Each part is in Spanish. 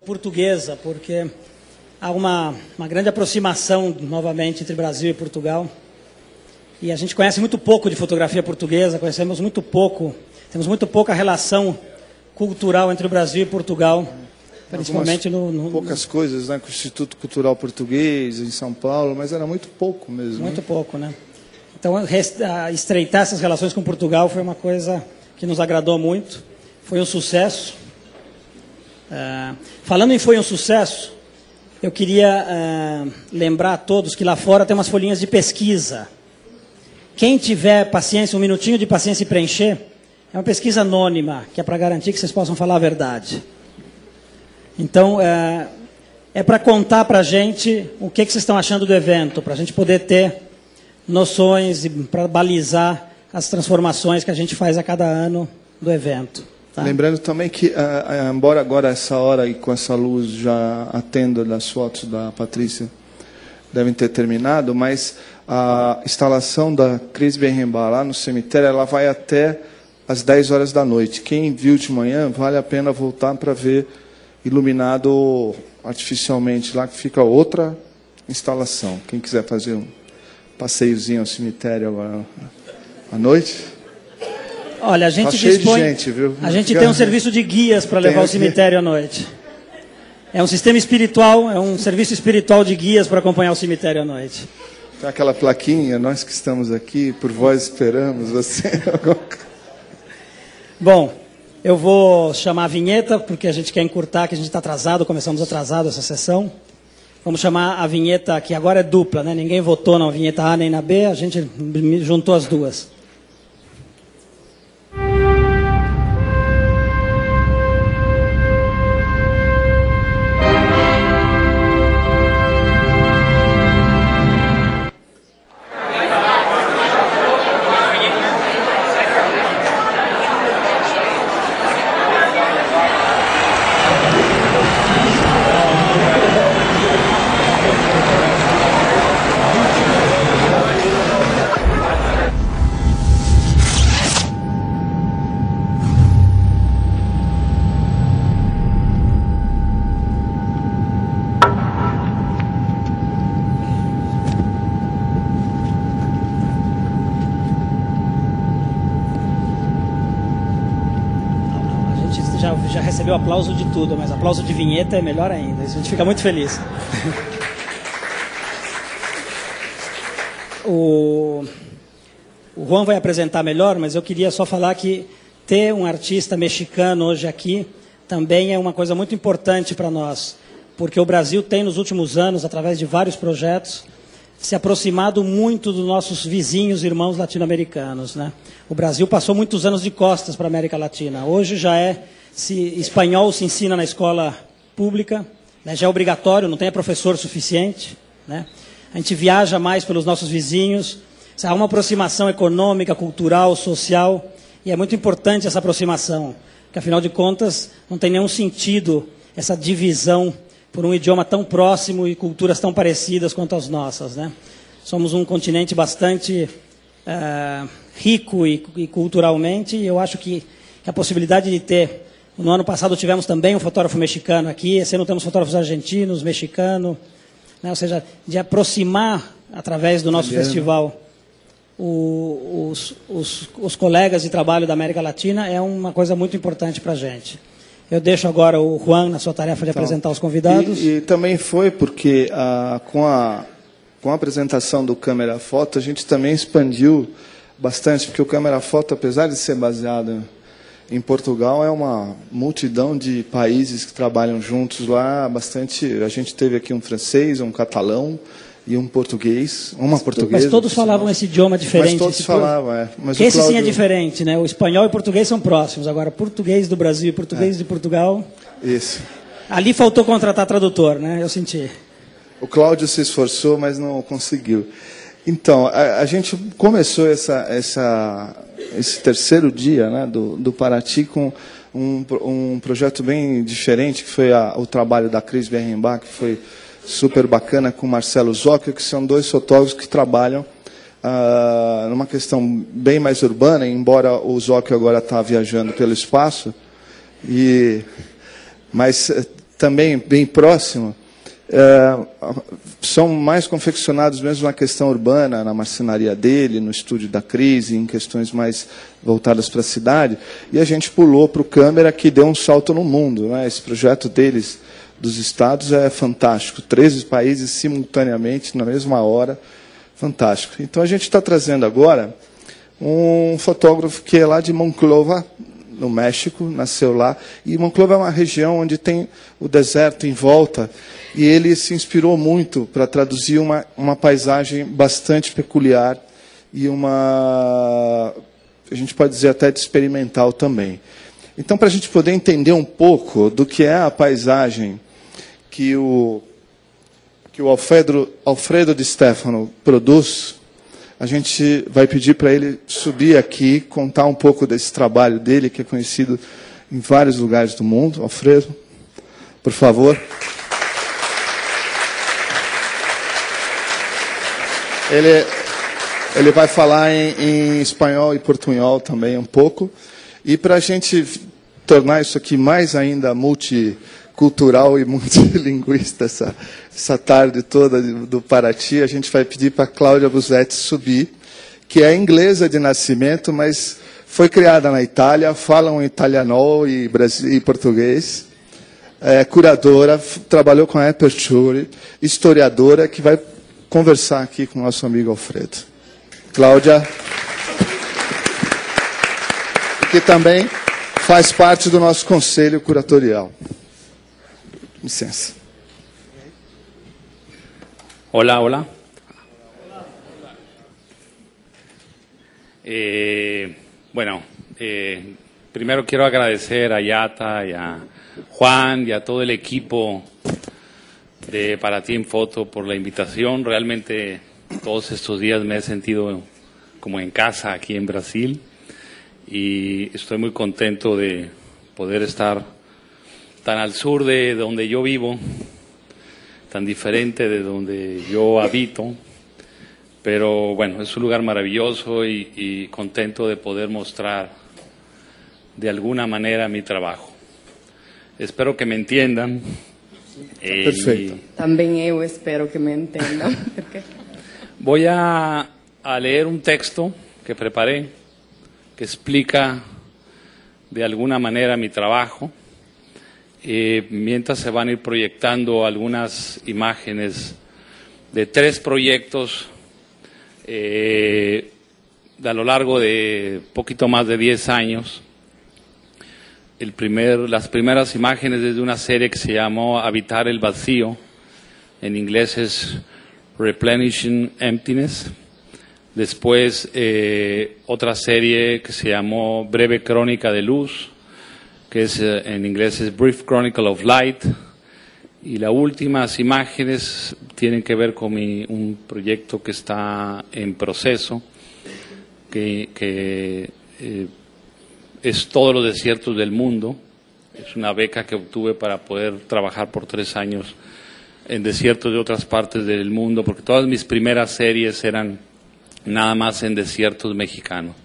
portuguesa, porque há uma grande aproximação novamente entre Brasil e Portugal. E a gente conhece muito pouco de fotografia portuguesa, conhecemos muito pouco, temos muito pouca relação cultural entre o Brasil e Portugal, principalmente poucas coisas, né, com o Instituto Cultural Português em São Paulo, mas era muito pouco mesmo. Muito pouco, né? Então, estreitar essas relações com Portugal foi uma coisa que nos agradou muito, foi um sucesso. Falando em foi um sucesso, eu queria lembrar a todos que lá fora tem umas folhinhas de pesquisa. Quem tiver paciência, um minutinho de paciência e preencher, é uma pesquisa anônima, que é para garantir que vocês possam falar a verdade. Então, é para contar para a gente o que vocês estão achando do evento, para a gente poder ter noções e para balizar as transformações que a gente faz a cada ano do evento. Tá? Lembrando também que, embora agora essa hora e com essa luz já a tenda das fotos da Patrícia devem ter terminado, mas a instalação da Cris Berrembar lá no cemitério, ela vai até às 10 horas da noite. Quem viu de manhã, vale a pena voltar para ver iluminado artificialmente lá, que fica outra instalação. Quem quiser fazer um passeiozinho ao cemitério agora à noite. Olha, a gente dispõe, de gente, viu? A gente tem um serviço de guias para levar ao cemitério à noite. É um sistema espiritual, é um serviço espiritual de guias para acompanhar o cemitério à noite. Tem aquela plaquinha, nós que estamos aqui, por vós esperamos você. Bom, eu vou chamar a vinheta, porque a gente quer encurtar, que a gente está atrasado, começamos atrasado essa sessão. Vamos chamar a vinheta, que agora é dupla, né? Ninguém votou na vinheta A nem na B, a gente juntou as duas. Já recebeu aplauso de tudo, mas aplauso de vinheta é melhor ainda. Isso a gente fica muito feliz. O Juan vai apresentar melhor, mas eu queria só falar que ter um artista mexicano hoje aqui também é uma coisa muito importante para nós, porque o Brasil tem nos últimos anos, através de vários projetos, se aproximado muito dos nossos vizinhos, irmãos latino-americanos, né? O Brasil passou muitos anos de costas para a América Latina. Hoje já espanhol se ensina na escola pública, né? Já é obrigatório, não tem professor suficiente, né? A gente viaja mais pelos nossos vizinhos, há uma aproximação econômica, cultural, social, e é muito importante essa aproximação, porque afinal de contas não tem nenhum sentido essa divisão por um idioma tão próximo e culturas tão parecidas quanto as nossas, né? Somos um continente bastante rico e culturalmente, e eu acho que a possibilidade de ter... No ano passado tivemos também um fotógrafo mexicano aqui, esse ano temos fotógrafos argentinos, mexicanos, né? Ou seja, de aproximar, através do nosso festival, os colegas de trabalho da América Latina é uma coisa muito importante para a gente. Eu deixo agora o Juan na sua tarefa de apresentar os convidados. E também foi porque com a apresentação do Câmera Foto, a gente também expandiu bastante, porque o Câmera Foto, apesar de ser baseado em Portugal, é uma multidão de países que trabalham juntos lá, bastante. A gente teve aqui um francês, um catalão e um português, uma portuguesa. Mas todos falavam esse idioma diferente. Mas todos falavam, Mas esse sim é diferente, né? O espanhol e o português são próximos. Agora, português do Brasil e português de Portugal... Isso. Ali faltou contratar tradutor, né? Eu senti. O Cláudio se esforçou, mas não conseguiu. Então, a gente começou esse terceiro dia, né, do Paraty com um projeto bem diferente, que foi o trabalho da Cris Berrembar, que foi super bacana, com o Marcelo Zóquio, que são dois fotógrafos que trabalham numa questão bem mais urbana, embora o Zóquio agora está viajando pelo espaço, mas também bem próximo, são mais confeccionados mesmo na questão urbana, na marcenaria dele, no estúdio da Cris, em questões mais voltadas para a cidade, e a gente pulou para o Câmara, que deu um salto no mundo, né? Esse projeto deles, dos estados, é fantástico, 13 países simultaneamente, na mesma hora, fantástico. Então a gente está trazendo agora um fotógrafo que é lá de Monclova, no México, nasceu lá, e Monclova é uma região onde tem o deserto em volta, e ele se inspirou muito para traduzir uma paisagem bastante peculiar e a gente pode dizer até de experimental também. Então, para a gente poder entender um pouco do que é a paisagem que o Alfredo Di Stefano produz, a gente vai pedir para ele subir aqui, contar um pouco desse trabalho dele, que é conhecido em vários lugares do mundo. Alfredo, por favor. Ele vai falar em espanhol e portunhol também um pouco. E para a gente tornar isso aqui mais ainda multicultural e multilinguista, essa tarde toda do Paraty, a gente vai pedir para a Cláudia Busetti subir, que é inglesa de nascimento, mas foi criada na Itália, fala um italianol e português, é curadora, trabalhou com a Aperture, historiadora, que vai conversar aqui com o nosso amigo Alfredo. Cláudia, que também faz parte do nosso conselho curatorial. Licença. Hola, hola. Bueno, primero quiero agradecer a Yata y a Juan y a todo el equipo de Paraty en Foto por la invitación. Realmente todos estos días me he sentido como en casa aquí en Brasil y estoy muy contento de poder estar tan al sur de donde yo vivo, tan diferente de donde yo habito, pero bueno, es un lugar maravilloso y contento de poder mostrar de alguna manera mi trabajo. Espero que me entiendan. Perfecto. También yo espero que me entiendan. Voy a leer un texto que preparé que explica de alguna manera mi trabajo. Mientras se van a ir proyectando algunas imágenes de 3 proyectos a lo largo de poquito más de 10 años. Las primeras imágenes es de una serie que se llamó Habitar el Vacío, en inglés es Replenishing Emptiness. Después otra serie que se llamó Breve Crónica de Luz, que es en inglés es Brief Chronicle of Light, y las últimas imágenes tienen que ver con un proyecto que está en proceso, que es todos los desiertos del mundo. Es una beca que obtuve para poder trabajar por 3 años en desiertos de otras partes del mundo, porque todas mis primeras series eran nada más en desiertos mexicanos.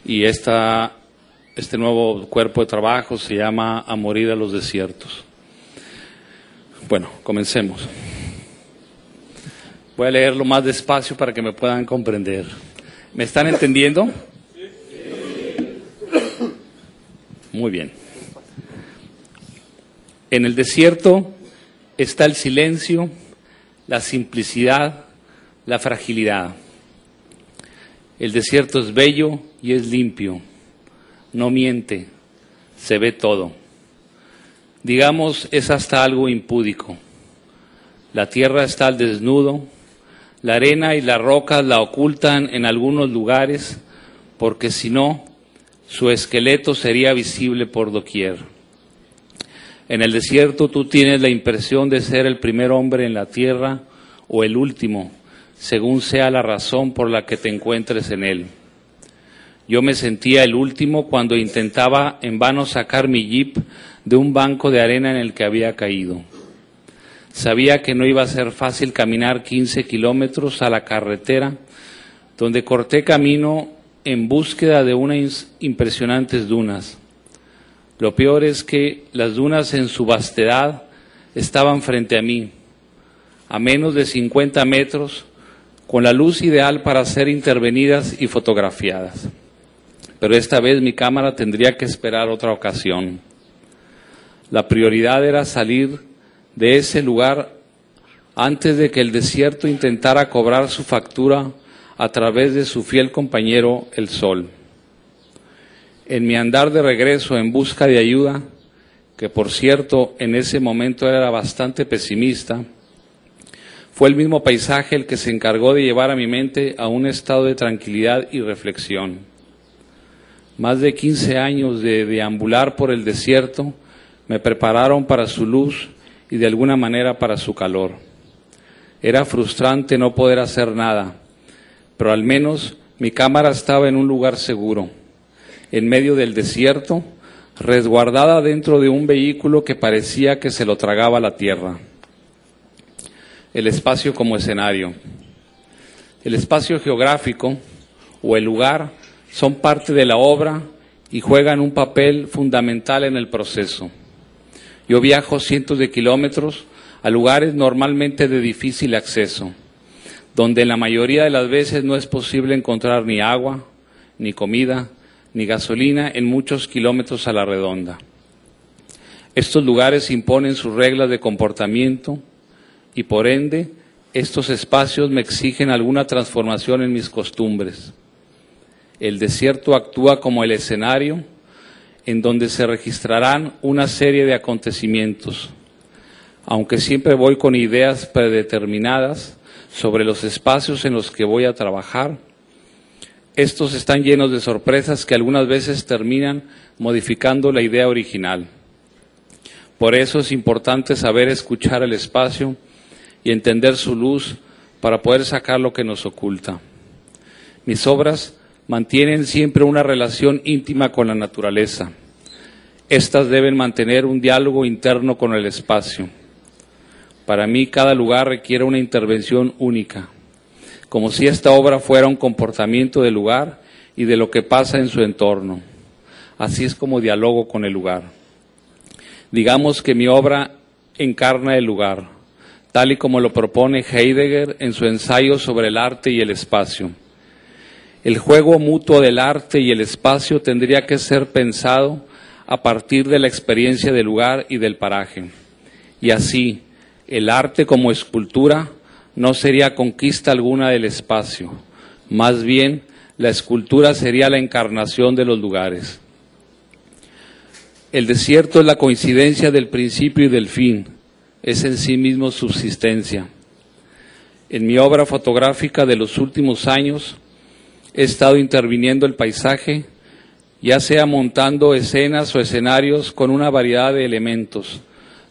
Y este nuevo cuerpo de trabajo se llama A morir a los desiertos. Bueno, comencemos. Voy a leerlo más despacio para que me puedan comprender. ¿Me están entendiendo? Muy bien. En el desierto está el silencio, la simplicidad, la fragilidad. El desierto es bello y es limpio. No miente, se ve todo. Digamos, es hasta algo impúdico. La tierra está al desnudo, la arena y las rocas la ocultan en algunos lugares, porque si no, su esqueleto sería visible por doquier. En el desierto tú tienes la impresión de ser el primer hombre en la tierra o el último, según sea la razón por la que te encuentres en él. Yo me sentía el último cuando intentaba en vano sacar mi jeep de un banco de arena en el que había caído. Sabía que no iba a ser fácil caminar 15 kilómetros a la carretera, donde corté camino en búsqueda de unas impresionantes dunas. Lo peor es que las dunas en su vastedad estaban frente a mí, a menos de 50 metros, con la luz ideal para ser intervenidas y fotografiadas. Pero esta vez mi cámara tendría que esperar otra ocasión. La prioridad era salir de ese lugar antes de que el desierto intentara cobrar su factura a través de su fiel compañero, el sol. En mi andar de regreso en busca de ayuda, que por cierto en ese momento era bastante pesimista, fue el mismo paisaje el que se encargó de llevar a mi mente a un estado de tranquilidad y reflexión. Más de 15 años de deambular por el desierto me prepararon para su luz y de alguna manera para su calor. Era frustrante no poder hacer nada, pero al menos mi cámara estaba en un lugar seguro, en medio del desierto, resguardada dentro de un vehículo que parecía que se lo tragaba la tierra. El espacio como escenario. El espacio geográfico o el lugar son parte de la obra y juegan un papel fundamental en el proceso. Yo viajo cientos de kilómetros a lugares normalmente de difícil acceso, donde la mayoría de las veces no es posible encontrar ni agua, ni comida, ni gasolina en muchos kilómetros a la redonda. Estos lugares imponen sus reglas de comportamiento y por ende estos espacios me exigen alguna transformación en mis costumbres. El desierto actúa como el escenario en donde se registrarán una serie de acontecimientos. Aunque siempre voy con ideas predeterminadas sobre los espacios en los que voy a trabajar, estos están llenos de sorpresas que algunas veces terminan modificando la idea original. Por eso es importante saber escuchar el espacio y entender su luz para poder sacar lo que nos oculta. Mis obras mantienen siempre una relación íntima con la naturaleza. Estas deben mantener un diálogo interno con el espacio. Para mí, cada lugar requiere una intervención única, como si esta obra fuera un comportamiento del lugar y de lo que pasa en su entorno. Así es como dialogo con el lugar. Digamos que mi obra encarna el lugar, tal y como lo propone Heidegger en su ensayo sobre el arte y el espacio. El juego mutuo del arte y el espacio tendría que ser pensado a partir de la experiencia del lugar y del paraje. Y así, el arte como escultura no sería conquista alguna del espacio, más bien la escultura sería la encarnación de los lugares. El desierto es la coincidencia del principio y del fin, es en sí mismo subsistencia. En mi obra fotográfica de los últimos años he estado interviniendo el paisaje, ya sea montando escenas o escenarios con una variedad de elementos,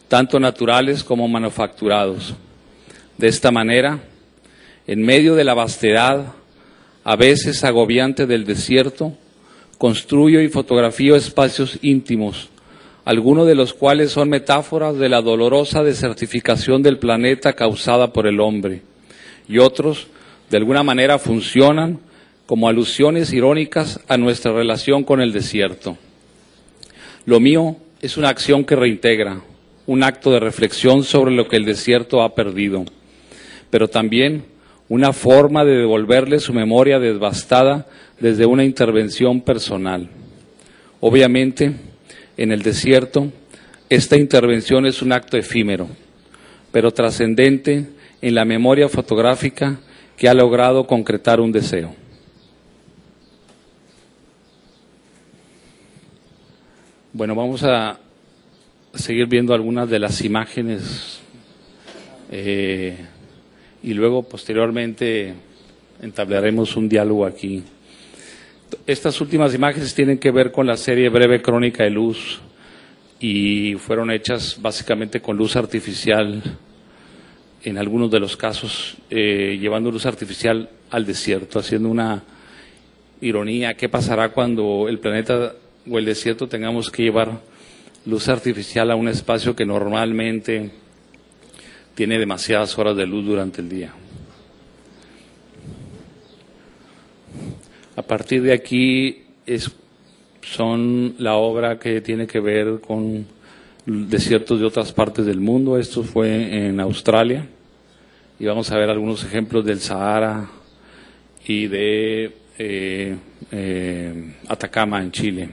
tanto naturales como manufacturados. De esta manera, en medio de la vastedad, a veces agobiante del desierto, construyo y fotografío espacios íntimos, algunos de los cuales son metáforas de la dolorosa desertificación del planeta causada por el hombre, y otros, de alguna manera, funcionan como alusiones irónicas a nuestra relación con el desierto. Lo mío es una acción que reintegra, un acto de reflexión sobre lo que el desierto ha perdido, pero también una forma de devolverle su memoria devastada desde una intervención personal. Obviamente, en el desierto, esta intervención es un acto efímero, pero trascendente en la memoria fotográfica que ha logrado concretar un deseo. Bueno, vamos a seguir viendo algunas de las imágenes y luego posteriormente entablaremos un diálogo aquí. Estas últimas imágenes tienen que ver con la serie Breve Crónica de Luz y fueron hechas básicamente con luz artificial, en algunos de los casos llevando luz artificial al desierto, haciendo una ironía. ¿Qué pasará cuando el planeta o el desierto tengamos que llevar luz artificial a un espacio que normalmente tiene demasiadas horas de luz durante el día? A partir de aquí son la obra que tiene que ver con desiertos de otras partes del mundo. Esto fue en Australia y vamos a ver algunos ejemplos del Sahara y de Atacama en Chile.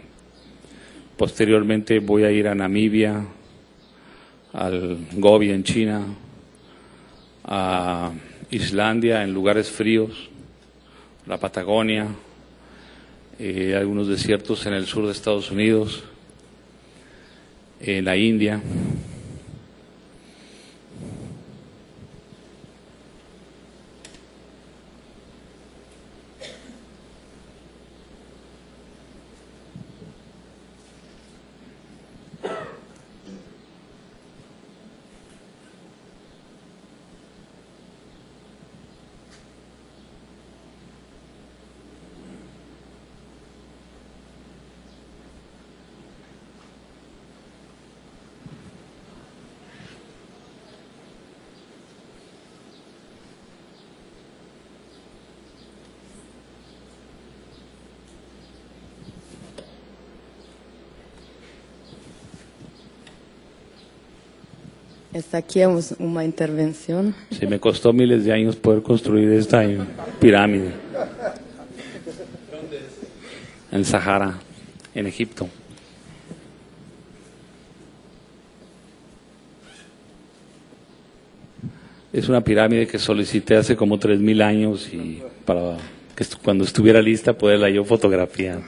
Posteriormente voy a ir a Namibia, al Gobi en China, a Islandia en lugares fríos, la Patagonia, algunos desiertos en el sur de Estados Unidos, en la India. Esta aqui é uma intervenção. Sí, me costó miles de años poder construir esta pirámide. En Sahara, en Egipto. Es una pirámide que solicité hace como 3000 años y para que cuando estuviera lista poderla yo fotografiar.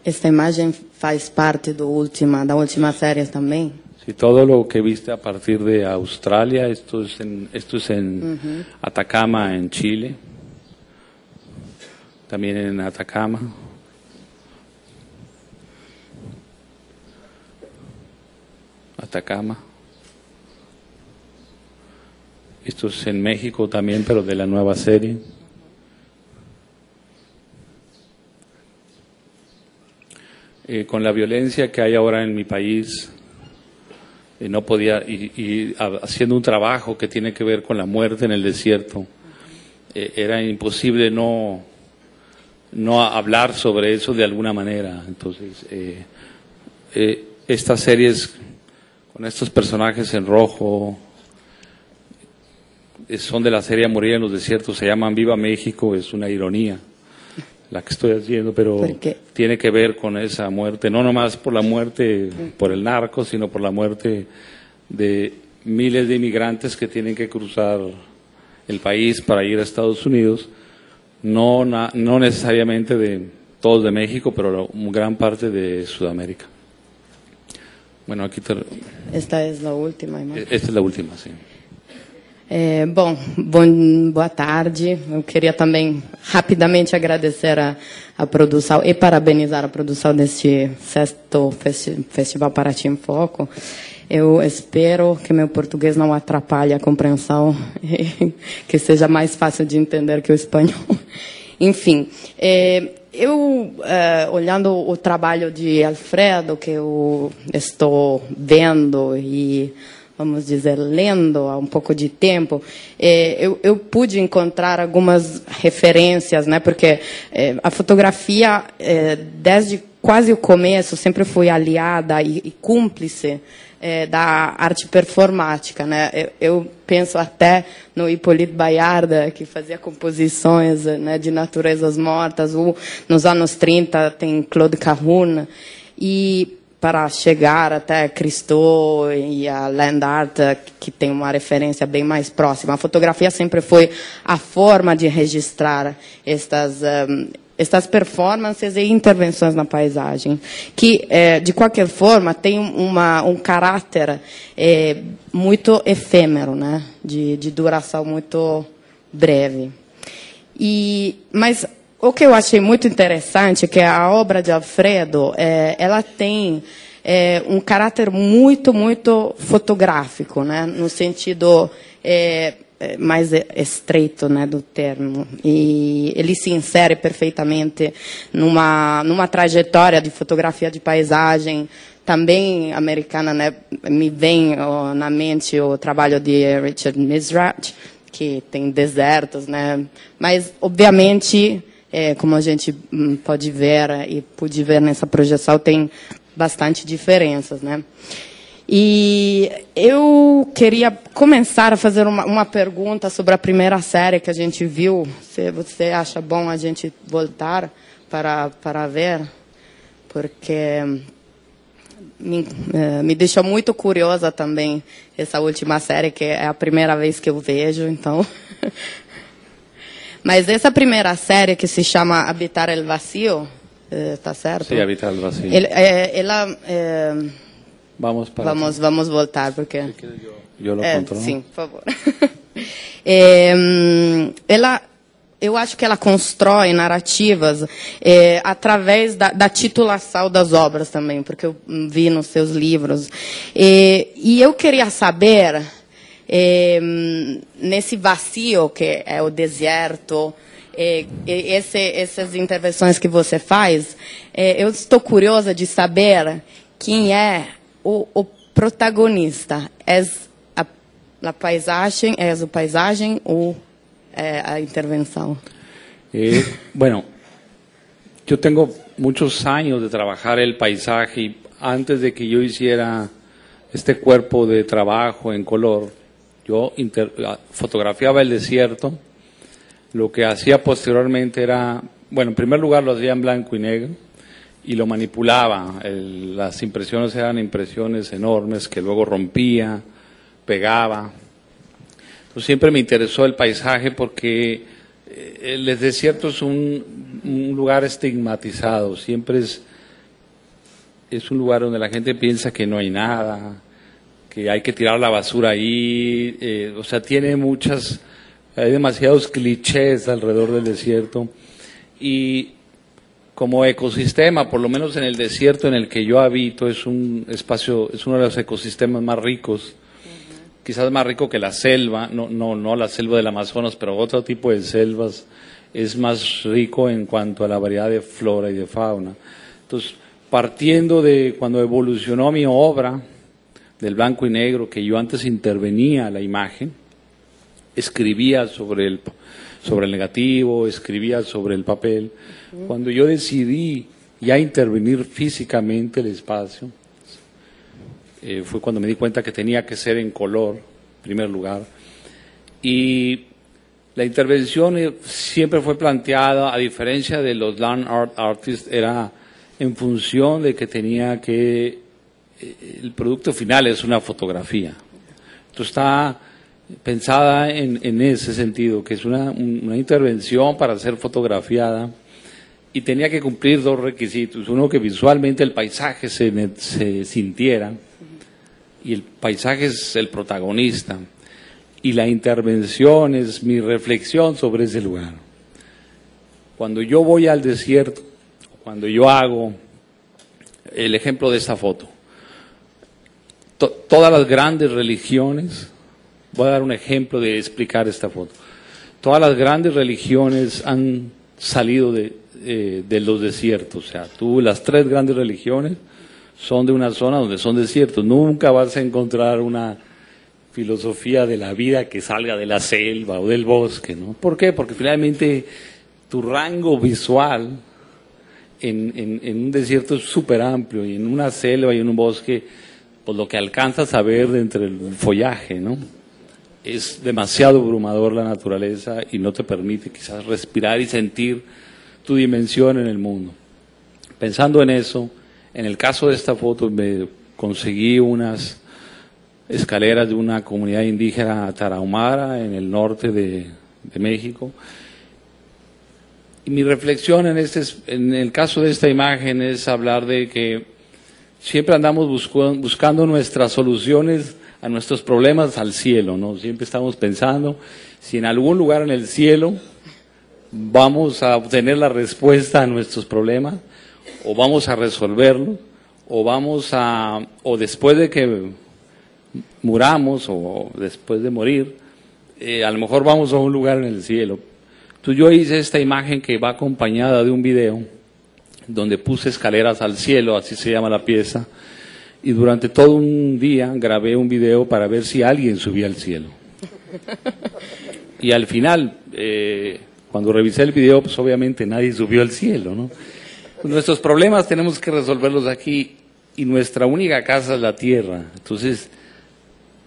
Esta imagem faz parte da última série também? Sí, todo lo que viste a partir de Australia, esto es en Atacama, en Chile, también en Atacama. Esto es en México también, pero de la nueva serie. Con la violencia que hay ahora en mi país, no podía, y haciendo un trabajo que tiene que ver con la muerte en el desierto, era imposible no hablar sobre eso de alguna manera. Entonces, estas series con estos personajes en rojo son de la serie Morir en los Desiertos, se llaman Viva México, es una ironía la que estoy haciendo, pero tiene que ver con esa muerte, no nomás por la muerte por el narco, sino por la muerte de miles de inmigrantes que tienen que cruzar el país para ir a Estados Unidos, no necesariamente de todos de México, pero gran parte de Sudamérica. Bueno, aquí esta es la última imagen. Esta es la última, sí. Boa tarde. Eu queria também rapidamente agradecer a produção e parabenizar a produção deste 6º Festival Paraty em Foco. Eu espero que meu português não atrapalhe a compreensão e que seja mais fácil de entender que o espanhol. Enfim, olhando o trabalho de Alfredo, que eu estou vendo e, vamos dizer, lendo há um pouco de tempo, eu pude encontrar algumas referências, né? Porque a fotografia, desde quase o começo, sempre foi aliada e cúmplice da arte performática, né? Eu penso até no Hipólito Bayarda, que fazia composições, né, de naturezas mortas, ou nos anos 30 tem Claude Cahun, e para chegar até Christo e a land art, que tem uma referência bem mais próxima. A fotografia sempre foi a forma de registrar estas performances e intervenções na paisagem, que, de qualquer forma, tem um caráter muito efêmero, né? De duração muito breve. Mas o que eu achei muito interessante é que a obra de Alfredo, ela tem um caráter muito, muito fotográfico, né? No sentido mais estreito, né, do termo. E ele se insere perfeitamente numa trajetória de fotografia de paisagem, também americana, né? Me vem na mente o trabalho de Richard Misrach, que tem desertos, né? Mas, obviamente, como a gente pode ver e pude ver nessa projeção, tem bastante diferenças, né? E eu queria começar a fazer uma pergunta sobre a primeira série que a gente viu. Se você acha bom a gente voltar para ver, porque me deixou muito curiosa também essa última série, que é a primeira vez que eu vejo, então. Mas essa primeira série, que se chama Habitar el Vacío, tá certo? Sim, Habitar el Vacío. Vamos voltar, porque... Eu lo controlo. Sim, por favor. Eu acho que ela constrói narrativas através da titulação das obras também, porque eu vi nos seus livros. E eu queria saber, nesse vazio que é o deserto, essas intervenções que você faz, eu estou curiosa de saber quem é o protagonista. É a paisagem, o paisagem ou a intervención? Bueno, yo tengo muchos años de trabajar el paisaje y antes de que yo hiciera este cuerpo de trabajo en color, yo fotografiaba el desierto. Lo que hacía posteriormente era, bueno, en primer lugar lo hacía en blanco y negro y lo manipulaba. Las impresiones eran impresiones enormes que luego rompía, pegaba. Siempre me interesó el paisaje porque el desierto es un lugar estigmatizado, siempre es un lugar donde la gente piensa que no hay nada, que hay que tirar la basura ahí, o sea, hay demasiados clichés alrededor del desierto y como ecosistema, por lo menos en el desierto en el que yo habito, es un espacio, es uno de los ecosistemas más ricos. Quizás más rico que la selva, no la selva del Amazonas, pero otro tipo de selvas, es más rico en cuanto a la variedad de flora y de fauna. Entonces, partiendo de cuando evolucionó mi obra, del blanco y negro, que yo antes intervenía la imagen, escribía sobre el negativo, escribía sobre el papel. Cuando yo decidí ya intervenir físicamente el espacio, fue cuando me di cuenta que tenía que ser en color, en primer lugar. Y la intervención siempre fue planteada, a diferencia de los land art artists, era en función de que tenía que, el producto final es una fotografía. Entonces está pensada en ese sentido, que es una intervención para ser fotografiada y tenía que cumplir dos requisitos. Uno, que visualmente el paisaje se sintiera, y el paisaje es el protagonista, y la intervención es mi reflexión sobre ese lugar. Cuando yo voy al desierto, cuando yo hago el ejemplo de esta foto, todas las grandes religiones, voy a dar un ejemplo de explicar esta foto, todas las grandes religiones han salido de los desiertos, o sea, las tres grandes religiones son de una zona donde son desiertos. Nunca vas a encontrar una filosofía de la vida que salga de la selva o del bosque, ¿no? ¿Por qué? Porque finalmente tu rango visual en un desierto es súper amplio, y en una selva y en un bosque, pues lo que alcanzas a ver de entre el follaje, ¿no? Es demasiado abrumador la naturaleza y no te permite quizás respirar y sentir tu dimensión en el mundo. Pensando en eso, en el caso de esta foto me conseguí unas escaleras de una comunidad indígena tarahumara en el norte de México. Y mi reflexión en el caso de esta imagen es hablar de que siempre andamos buscando nuestras soluciones a nuestros problemas al cielo, ¿no? Siempre estamos pensando si en algún lugar en el cielo vamos a obtener la respuesta a nuestros problemas, o vamos a resolverlo, o después de que muramos, o después de morir, a lo mejor vamos a un lugar en el cielo. Entonces yo hice esta imagen que va acompañada de un video donde puse escaleras al cielo, así se llama la pieza, y durante todo un día grabé un video para ver si alguien subía al cielo. Y al final, cuando revisé el video, pues obviamente nadie subió al cielo, ¿no? Nuestros problemas tenemos que resolverlos aquí, y nuestra única casa es la tierra. Entonces,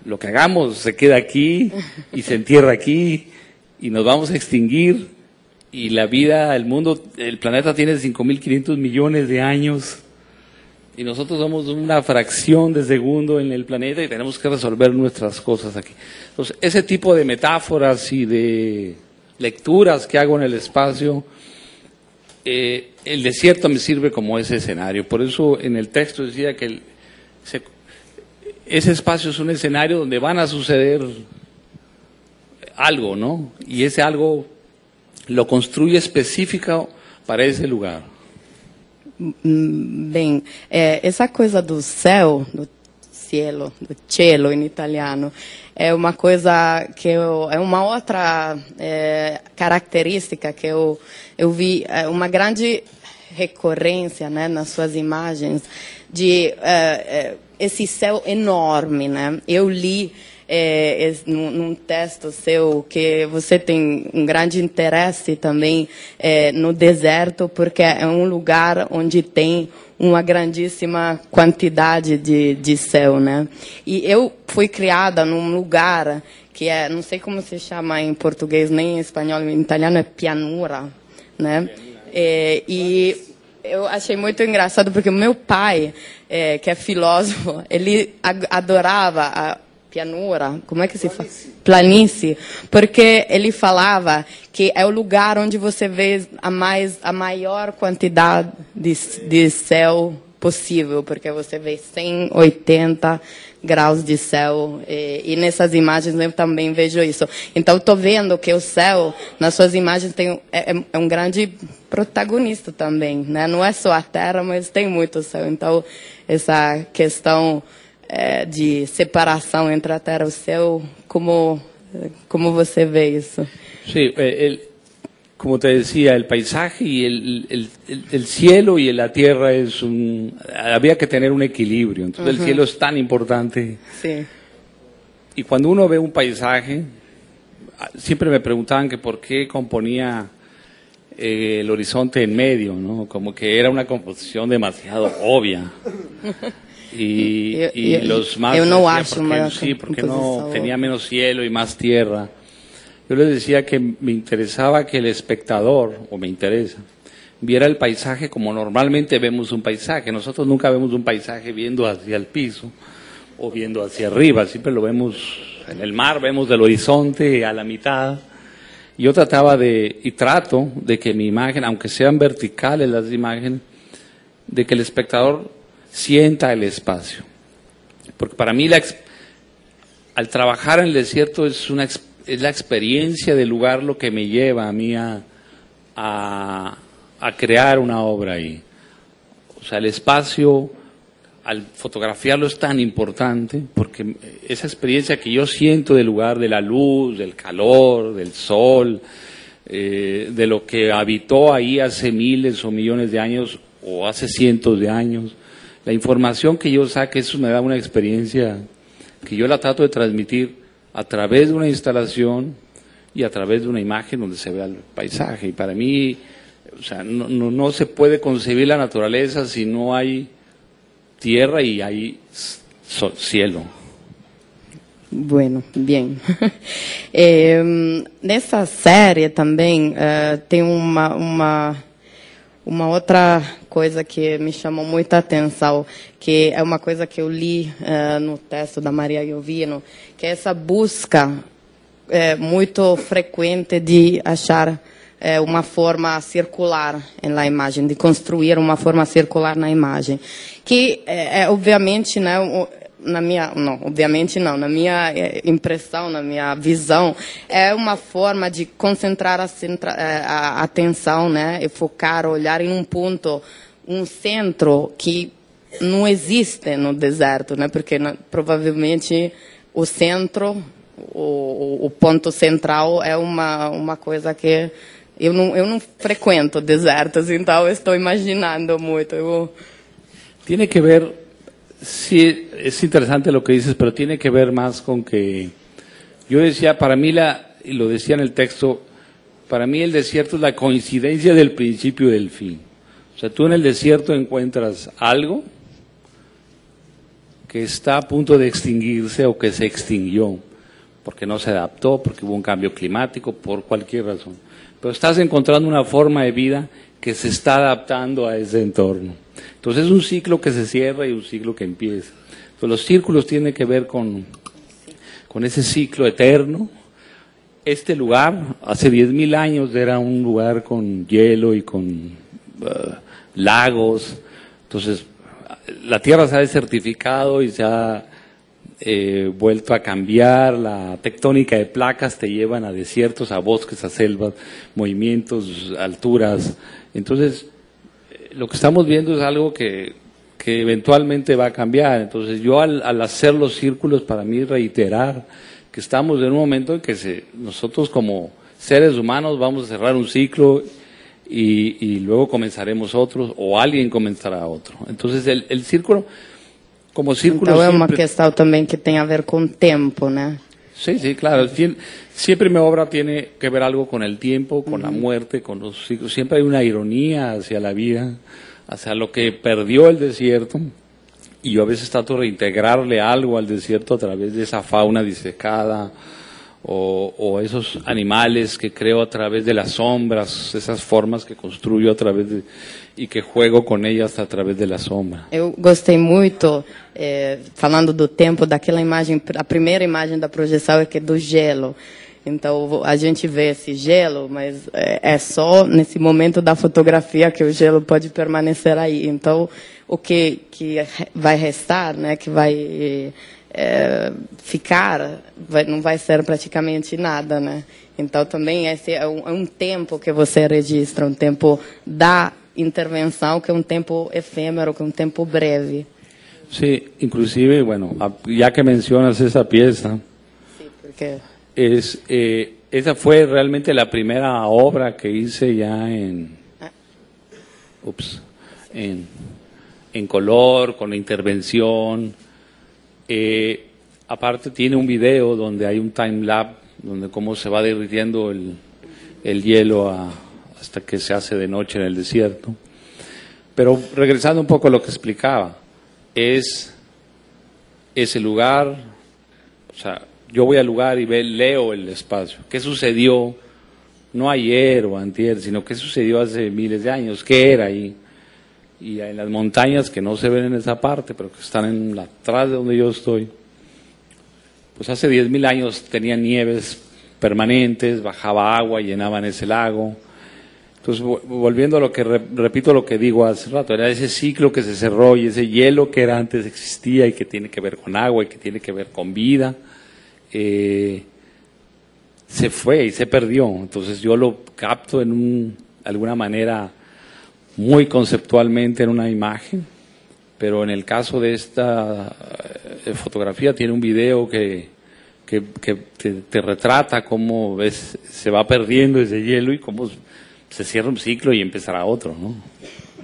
lo que hagamos se queda aquí, y se entierra aquí, y nos vamos a extinguir, y la vida, el mundo, el planeta tiene 5.500 millones de años, y nosotros somos una fracción de segundo en el planeta y tenemos que resolver nuestras cosas aquí. Entonces, ese tipo de metáforas y de lecturas que hago en el espacio, el desierto me sirve como ese escenario. Por eso en el texto decía que ese espacio es un escenario donde van a suceder algo, ¿no? Y ese algo lo construye específico para esse lugar. Bem, essa coisa do céu, do cielo, do cielo em italiano, é uma coisa que é uma outra característica que eu vi, uma grande recorrência, né, nas suas imagens de esse céu enorme, né? Eu li num texto seu que você tem um grande interesse também no deserto, porque é um lugar onde tem uma grandíssima quantidade de céu, né? E eu fui criada num lugar que não sei como se chama em português, nem em espanhol, em italiano é pianura, né? E eu achei muito engraçado porque o meu pai, que é filósofo, ele adorava a pianura, como é que se fala? Planície, porque ele falava que é o lugar onde você vê a maior quantidade de céu possível, porque você vê 180 graus de céu, e nessas imagens eu também vejo isso. Então estou vendo que o céu, nas suas imagens, é um grande protagonista também, né? Não é só a terra, mas tem muito céu. Então essa questão de separação entre a terra e o céu, como você vê isso? Sí, como te decía, el paisaje y el cielo y la tierra había que tener un equilibrio. Entonces el cielo es tan importante. Sí. Y cuando uno ve un paisaje, siempre me preguntaban que por qué componía el horizonte en medio, ¿no? Como que era una composición demasiado obvia. Y los más yo no porque no tenía menos cielo y más tierra. Yo les decía que me interesaba que el espectador, o me interesa, viera el paisaje como normalmente vemos un paisaje. Nosotros nunca vemos un paisaje viendo hacia el piso o viendo hacia arriba, siempre lo vemos en el mar, vemos del horizonte a la mitad. Yo trato de que mi imagen, aunque sean verticales las imágenes, de que el espectador sienta el espacio. Porque para mí al trabajar en el desierto es la experiencia del lugar lo que me lleva a mí a crear una obra ahí. O sea, el espacio, al fotografiarlo, es tan importante porque esa experiencia que yo siento del lugar, de la luz, del calor, del sol, de lo que habitó ahí hace miles o millones de años o hace cientos de años, la información que yo saque, eso me da una experiencia que yo la trato de transmitir a través de una instalación y a través de una imagen donde se vea el paisaje. Y para mí, o sea, no se puede concebir la naturaleza si no hay tierra y hay cielo. Bueno, bien. Nessa série também tem uma outra coisa que me chamou muita atenção, que é uma coisa que eu li no texto da Maria Iovino, que é essa busca muito frequente de achar uma forma circular na imagem, de construir uma forma circular na imagem, que obviamente, né, na minha impressão, na minha visão, é uma forma de concentrar a atenção, né, e focar, olhar em um ponto, um centro que não existe no deserto, né, porque provavelmente o centro o ponto central é uma coisa que eu não frequento desertos, então eu estou imaginando muito. Tiene que ver, sí, es interesante lo que dices, pero tiene que ver más con que, yo decía, para mí, y lo decía en el texto, para mí el desierto es la coincidencia del principio y del fin. O sea, tú en el desierto encuentras algo que está a punto de extinguirse o que se extinguió, porque no se adaptó, porque hubo un cambio climático, por cualquier razón. Pero estás encontrando una forma de vida que se está adaptando a ese entorno. Entonces es un ciclo que se cierra y un ciclo que empieza. Entonces los círculos tienen que ver con ese ciclo eterno. Este lugar, hace 10.000 años, era un lugar con hielo y con lagos. Entonces la Tierra se ha desertificado y se ha vuelto a cambiar. La tectónica de placas te llevan a desiertos, a bosques, a selvas, movimientos, alturas. Entonces lo que estamos viendo es algo que eventualmente va a cambiar. Entonces yo al hacer los círculos, para mí reiterar que estamos en un momento en que nosotros como seres humanos vamos a cerrar un ciclo y luego comenzaremos otros, o alguien comenzará otro. Entonces el círculo, como círculo... Então é uma questão também que tem a ver com o tempo, né? Sí, sí, claro. Siempre mi obra tiene que ver algo con el tiempo, con la muerte, con los ciclos. Siempre hay una ironía hacia la vida, hacia lo que perdió el desierto. Y yo a veces trato de reintegrarle algo al desierto a través de esa fauna disecada o esos animales que creo a través de las sombras, esas formas que construyo a través de, e que juego com elas a través da sombra. Eu gostei muito, falando do tempo, daquela imagem, a primeira imagem da projeção é que é do gelo. Então a gente vê esse gelo, mas é só nesse momento da fotografia que o gelo pode permanecer aí. Então o que vai restar, né, que vai ficar, não vai ser praticamente nada, né? Então também esse é um tempo que você registra, um tempo da intervenção, que é um tempo efêmero, que é um tempo breve. Sí, inclusive, bueno, ya que mencionas esa pieza, Sí, porque... esa fue realmente la primera obra que hice ya en color, con la intervención. Aparte tiene un video donde hay un time lapse, donde cómo se va derritiendo el hielo hasta que se hace de noche en el desierto. Pero regresando un poco a lo que explicaba, es ese lugar, o sea, yo voy al lugar y leo el espacio. ¿Qué sucedió? No ayer o antier, sino qué sucedió hace miles de años, qué era ahí. Y en las montañas que no se ven en esa parte, pero que están atrás de donde yo estoy, pues hace 10.000 años tenían nieves permanentes, bajaba agua, llenaban ese lago. Entonces, volviendo a lo que, repito lo que digo hace rato, era ese ciclo que se cerró y ese hielo que era antes existía y que tiene que ver con agua y que tiene que ver con vida, se fue y se perdió. Entonces yo lo capto de alguna manera muy conceptualmente en una imagen, pero en el caso de esta fotografía tiene un video que te retrata cómo se va perdiendo ese hielo y cómo se cierra un ciclo y empezará otro, ¿no?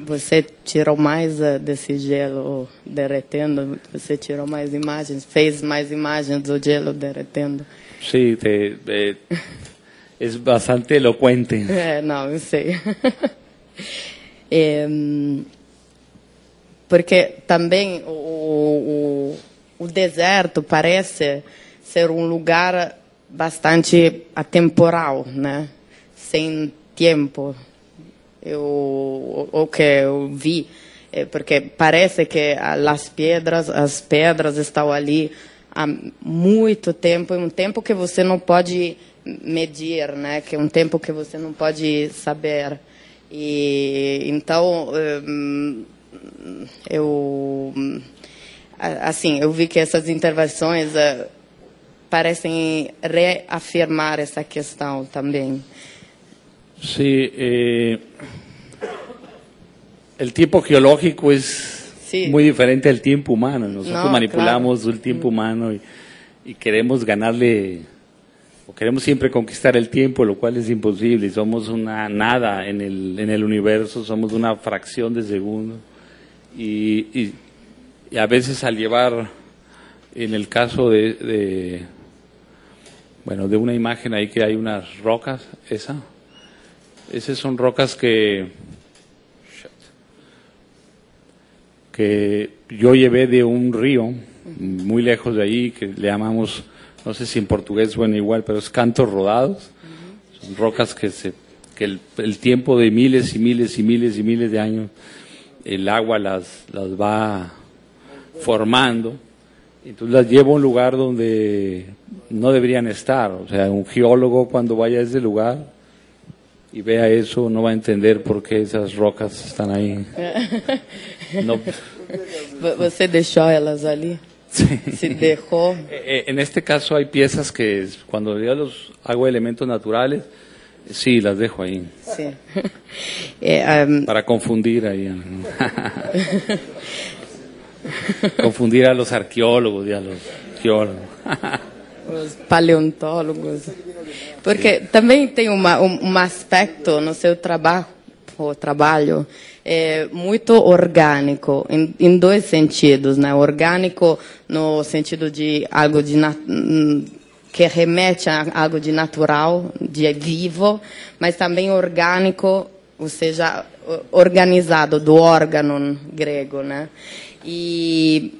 Você tirou mais desse gelo derretendo? Você tirou mais imagens? Fez mais imagens do gelo derretendo? Sí, es bastante elocuente. Não, eu sei. Porque também o deserto parece ser um lugar bastante atemporal, né? Sem tempo. O que eu vi, porque parece que as pedras estão ali há muito tempo, um tempo que você não pode medir, né? Que é um tempo que você não pode saber. E então eu vi que essas intervenções parecem reafirmar essa questão também. Sí, el tiempo geológico es muy diferente al tiempo humano. Nosotros manipulamos el tiempo humano y queremos ganarle, o queremos siempre conquistar el tiempo, lo cual es imposible, y somos una nada en el universo, somos una fracción de segundo, y a veces al llevar, en el caso de una imagen ahí que hay unas rocas, esas son rocas que yo llevé de un río muy lejos de ahí, que le llamamos, no sé si en portugués suena igual, pero es cantos rodados. Son rocas que el tiempo de miles y miles y miles y miles de años, el agua las va formando. Entonces las llevo a un lugar donde no deberían estar. O sea, un geólogo cuando vaya a ese lugar y vea eso no va a entender por qué esas rocas están ahí. No. Você deixou elas ali? Sí. Se dejó. En este caso hay piezas que cuando yo los hago elementos naturales, sí, las dejo ahí. Sí. Para confundir ahí. Confundir a los arqueólogos y a los geólogos. Os paleontólogos. Porque também tem um aspecto no seu trabalho muito orgânico, em dois sentidos, né? Orgânico no sentido de algo que remete a algo de natural, de vivo, mas também orgânico, ou seja, organizado, do órgão grego, né?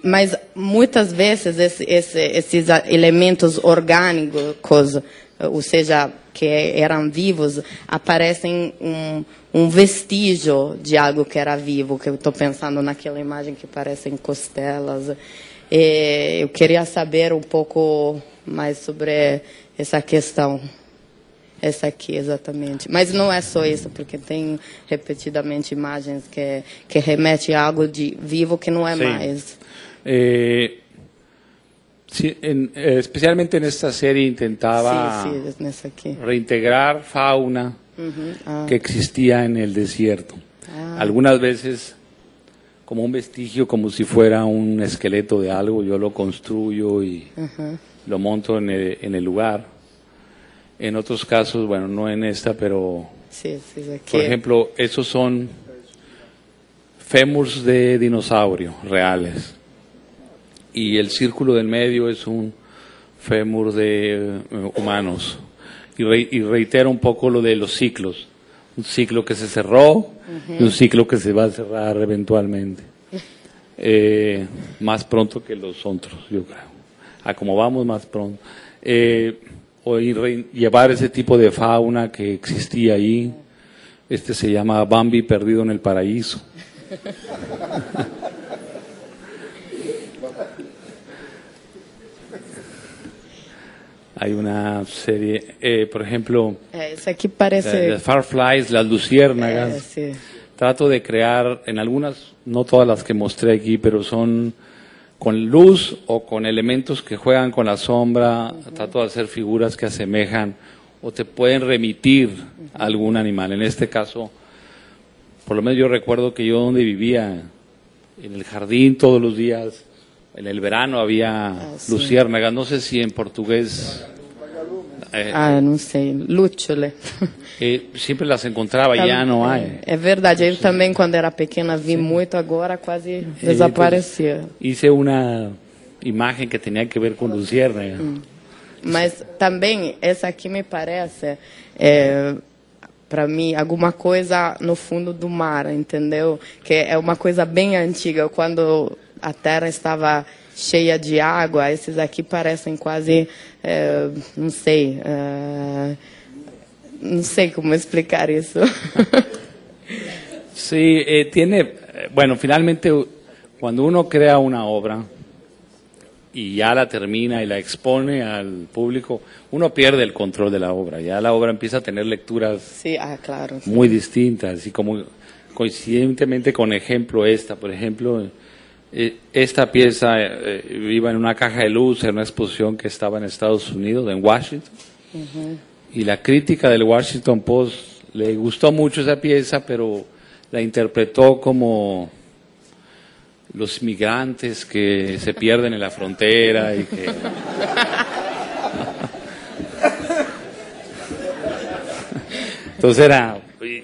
Mas muitas vezes esses elementos orgânicos, ou seja, que eram vivos, aparecem um vestígio de algo que era vivo, que eu estou pensando naquela imagem que parecem costelas. Eu queria saber um pouco mais sobre essa questão. Essa aqui, exatamente. Mas não é só isso, porque tem repetidamente imagens que remetem a algo de vivo que não é mais. Sí, especialmente en esta serie intentaba reintegrar fauna que existía en el desierto. Algunas veces como un vestigio, como si fuera un esqueleto de algo, yo lo construyo y lo monto en el lugar. En otros casos, bueno, no en esta, pero por ejemplo, esos son fémurs de dinosaurio reales. Y el círculo del medio es un fémur de humanos. Y reitero un poco lo de los ciclos. Un ciclo que se cerró y un ciclo que se va a cerrar eventualmente. Más pronto que los otros, yo creo. A como vamos, más pronto. O llevar ese tipo de fauna que existía ahí. Se llama Bambi perdido en el paraíso. Hay una serie, por ejemplo, esa aquí parece... las fireflies, las luciérnagas. Sí. Trato de crear, en algunas, no todas las que mostré aquí, pero son con luz o con elementos que juegan con la sombra. Trato de hacer figuras que asemejan o te pueden remitir a algún animal. En este caso, por lo menos yo recuerdo que yo donde vivía, en el jardín todos los días, en el verano había luciérnagas, no sé si en portugués... não sei, lúcciole. Siempre las encontraba, ya no hay. É verdade, eu também quando era pequena vi muito, agora quase desaparecia. Hice una imagen que tenía que ver con luciérnagas. Mas também, essa aqui me parece, para mim, alguma coisa no fundo do mar, entendeu? Que é uma coisa bem antiga, quando a terra estava cheia de água, esses aqui parecem quase, não sei como explicar isso. Sí, bueno, finalmente cuando uno crea una obra y ya la termina y la expone al público, uno pierde el control de la obra, ya la obra empieza a tener lecturas sí, claro, sí, muy distintas, y como coincidentemente con ejemplo por ejemplo, esta pieza iba en una caja de luz en una exposición que estaba en Estados Unidos, en Washington, y la crítica del Washington Post le gustó mucho esa pieza, pero la interpretó como los migrantes que se pierden en la frontera y que... Entonces era,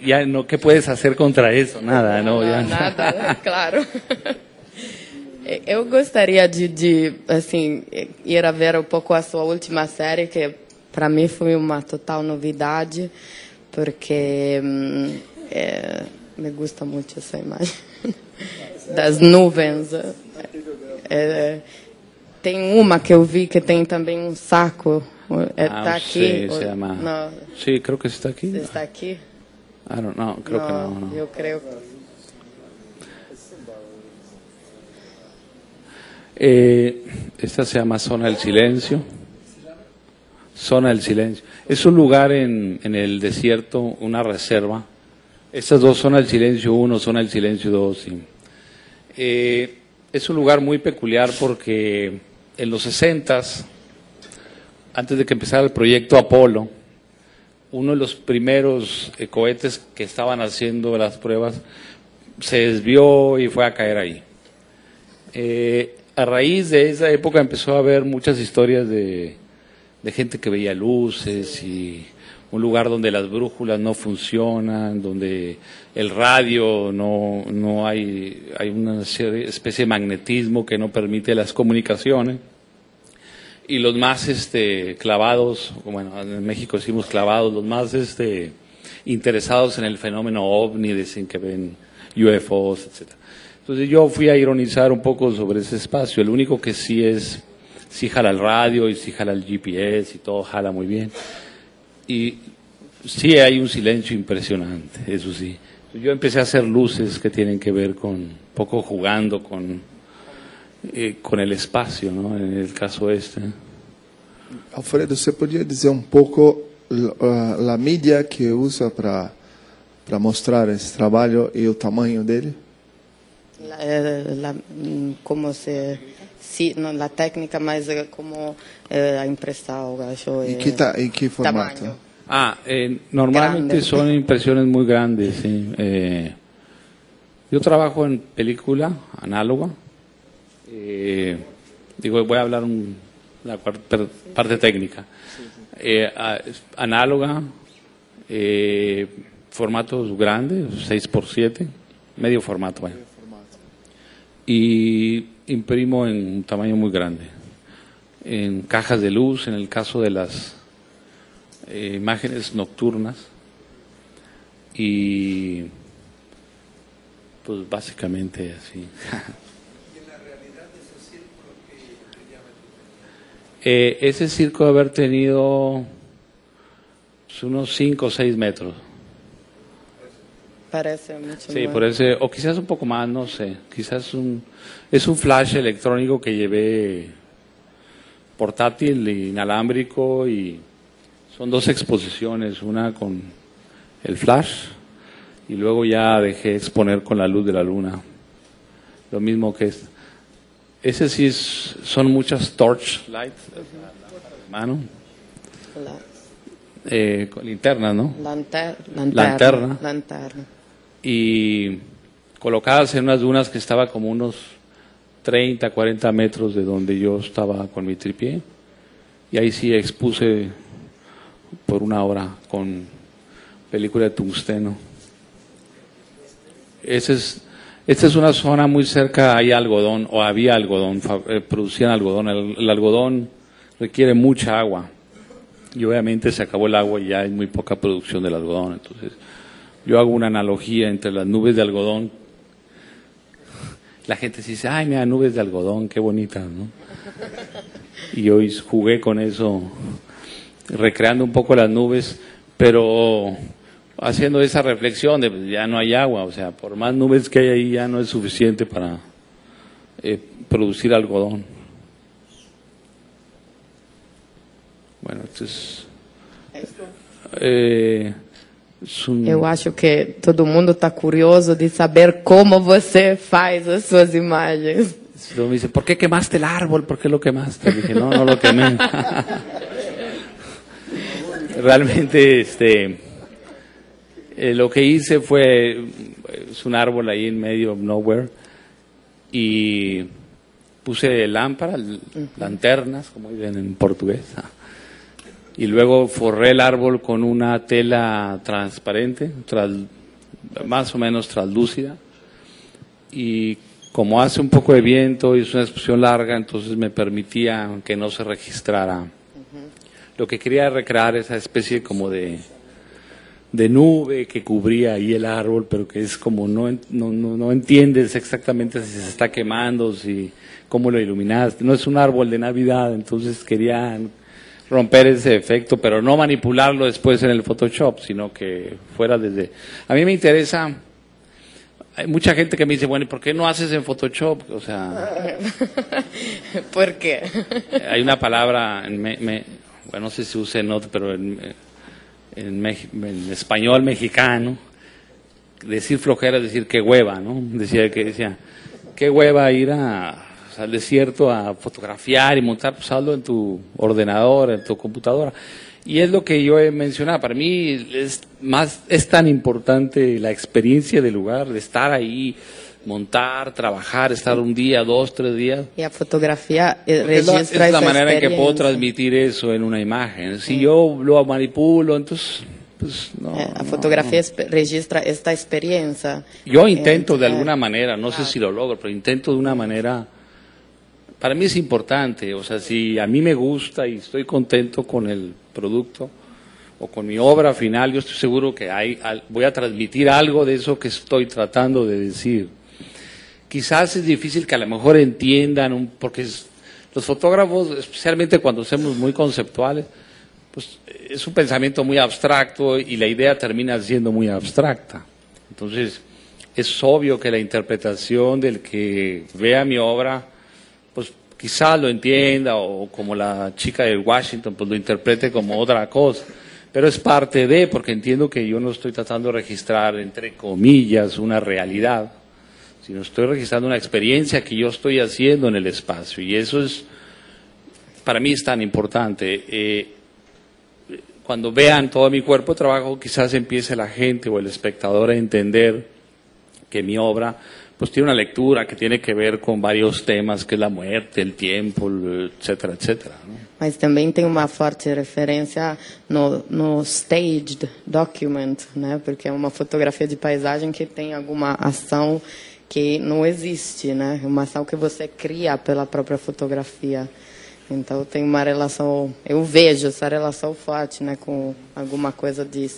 ya no, ¿qué puedes hacer contra eso? Nada, ¿no? Ya. Nada, claro. Eu gostaria de assim, ir a ver um pouco a sua última série, que para mim foi uma total novidade, porque me gusta muito essa imagem das nuvens. Tem uma que eu vi que tem também um saco. Está aqui? Se llama... No. Sí, creo que está aquí. Está aqui? I don't know, creo que no. Eu creio. Esta se llama Zona del Silencio. Zona del Silencio. Es un lugar en el desierto, una reserva. Estas dos, Zona del Silencio 1, Zona del Silencio 2. Sí. Es un lugar muy peculiar porque en los 60s, antes de que empezara el proyecto Apolo, uno de los primeros cohetes que estaban haciendo las pruebas se desvió y fue a caer ahí. A raíz de esa época empezó a haber muchas historias de gente que veía luces y un lugar donde las brújulas no funcionan, donde el radio no hay una especie de magnetismo que no permite las comunicaciones. Y los más clavados, bueno, en México decimos clavados, los más interesados en el fenómeno ovni, dicen que ven UFOs, etc. Entonces yo fui a ironizar un poco sobre ese espacio. El único que sí jala el radio y sí jala el GPS y todo jala muy bien. Y sí hay un silencio impresionante, eso sí. Yo empecé a hacer luces que tienen que ver con un poco jugando con el espacio, ¿no? En el caso Alfredo, você podia dizer um pouco a mídia que usa para mostrar esse trabalho e o tamanho dele? Como la técnica, mas como a impressão, acho. ¿Y qué formato? Tamaño. Normalmente Grande. son impresiones muy grandes, sí. Yo trabajo en película análoga. Voy a hablar la parte técnica. Análoga, formatos grandes, 6x7, medio formato. Bueno. Y imprimo en un tamaño muy grande. En cajas de luz, en el caso de las imágenes nocturnas. Y pues básicamente así. Ese circo debe haber tenido pues, unos 5 o 6 metros. Parece mucho Sí, más. por ese, o quizás un poco más, no sé. Quizás es un flash electrónico que llevé portátil, inalámbrico, y son 2 exposiciones, una con el flash y luego ya dejé exponer con la luz de la luna. Lo mismo que ese sí son muchas torchlights, mano, con linternas, ¿no? Lanterna. Y colocadas en unas dunas que estaba como unos 30, 40 metros de donde yo estaba con mi tripié, y ahí sí expuse por 1 hora con película de tungsteno. Esta es una zona muy cerca, hay algodón, o había algodón, producían algodón. El algodón requiere mucha agua, y obviamente se acabó el agua y ya hay muy poca producción del algodón. Entonces yo hago una analogía entre las nubes de algodón. La gente se dice, ay, mira, nubes de algodón, qué bonitas, ¿no? Y hoy jugué con eso, recreando un poco las nubes, pero haciendo esa reflexión de pues, ya no hay agua, o sea, por más nubes que hay ahí ya no es suficiente para producir algodón. Bueno, entonces Eu acho que todo mundo está curioso de saber como você faz as suas imagens. Luego me dice, ¿por qué quemaste el árbol? ¿Por qué lo quemaste? Dije, no lo quemé. Realmente, lo que hice fue, es un árbol ahí en medio of nowhere, y puse lámparas, lanternas, como dicen en portugués, y luego forré el árbol con una tela transparente, más o menos translúcida, y como hace un poco de viento y es una exposición larga, entonces me permitía que no se registrara. Lo que quería recrear esa especie como de nube que cubría ahí el árbol, pero que es como no entiendes exactamente si se está quemando, si cómo lo iluminaste. No es un árbol de Navidad, entonces quería romper ese efecto, pero no manipularlo después en el Photoshop, sino que fuera desde... A mí me interesa... Hay mucha gente que me dice, bueno, ¿y por qué no haces en Photoshop? O sea... ¿Por qué? Hay una palabra, bueno, no sé si use en otro, pero en español mexicano, decir flojera es decir qué hueva, ¿no? Decía, qué hueva ir al desierto a fotografiar y montar, pues hazlo en tu ordenador, en tu computadora. Y es lo que yo he mencionado, para mí es tan importante la experiencia del lugar, de estar ahí, montar, trabajar, estar un día, 2, 3 días. Y la fotografía registra esa es la manera en que puedo experiencia. transmitir eso en una imagen. Si yo lo manipulo, entonces, pues no. La fotografía registra esta experiencia. Yo intento de alguna manera, no sé si lo logro, pero intento de una manera... Para mí es importante, o sea, si a mí me gusta y estoy contento con el producto o con mi obra final, yo estoy seguro que voy a transmitir algo de eso que estoy tratando de decir. Quizás es difícil que a lo mejor entiendan, porque los fotógrafos, especialmente cuando somos muy conceptuales, pues es un pensamiento muy abstracto y la idea termina siendo muy abstracta. Entonces, es obvio que la interpretación del que vea mi obra, pues quizás lo entienda, o como la chica de Washington, pues lo interprete como otra cosa. Pero es parte de, porque entiendo que yo no estoy tratando de registrar, entre comillas, una realidad, sino estoy registrando una experiencia que yo estoy haciendo en el espacio. Y eso es, para mí es tan importante. Cuando vean todo mi cuerpo de trabajo, quizás empiece la gente o el espectador a entender que mi obra pues tiene una lectura que tiene que ver con varios temas, que es la muerte, el tiempo, etcétera, etcétera, ¿no? Mas também tem uma forte referência no staged document, né? Porque é uma fotografia de paisagem que tem alguma ação que não existe, né? Uma ação que você cria pela própria fotografia. Então tem uma relação, eu vejo essa relação forte, né, com alguma coisa de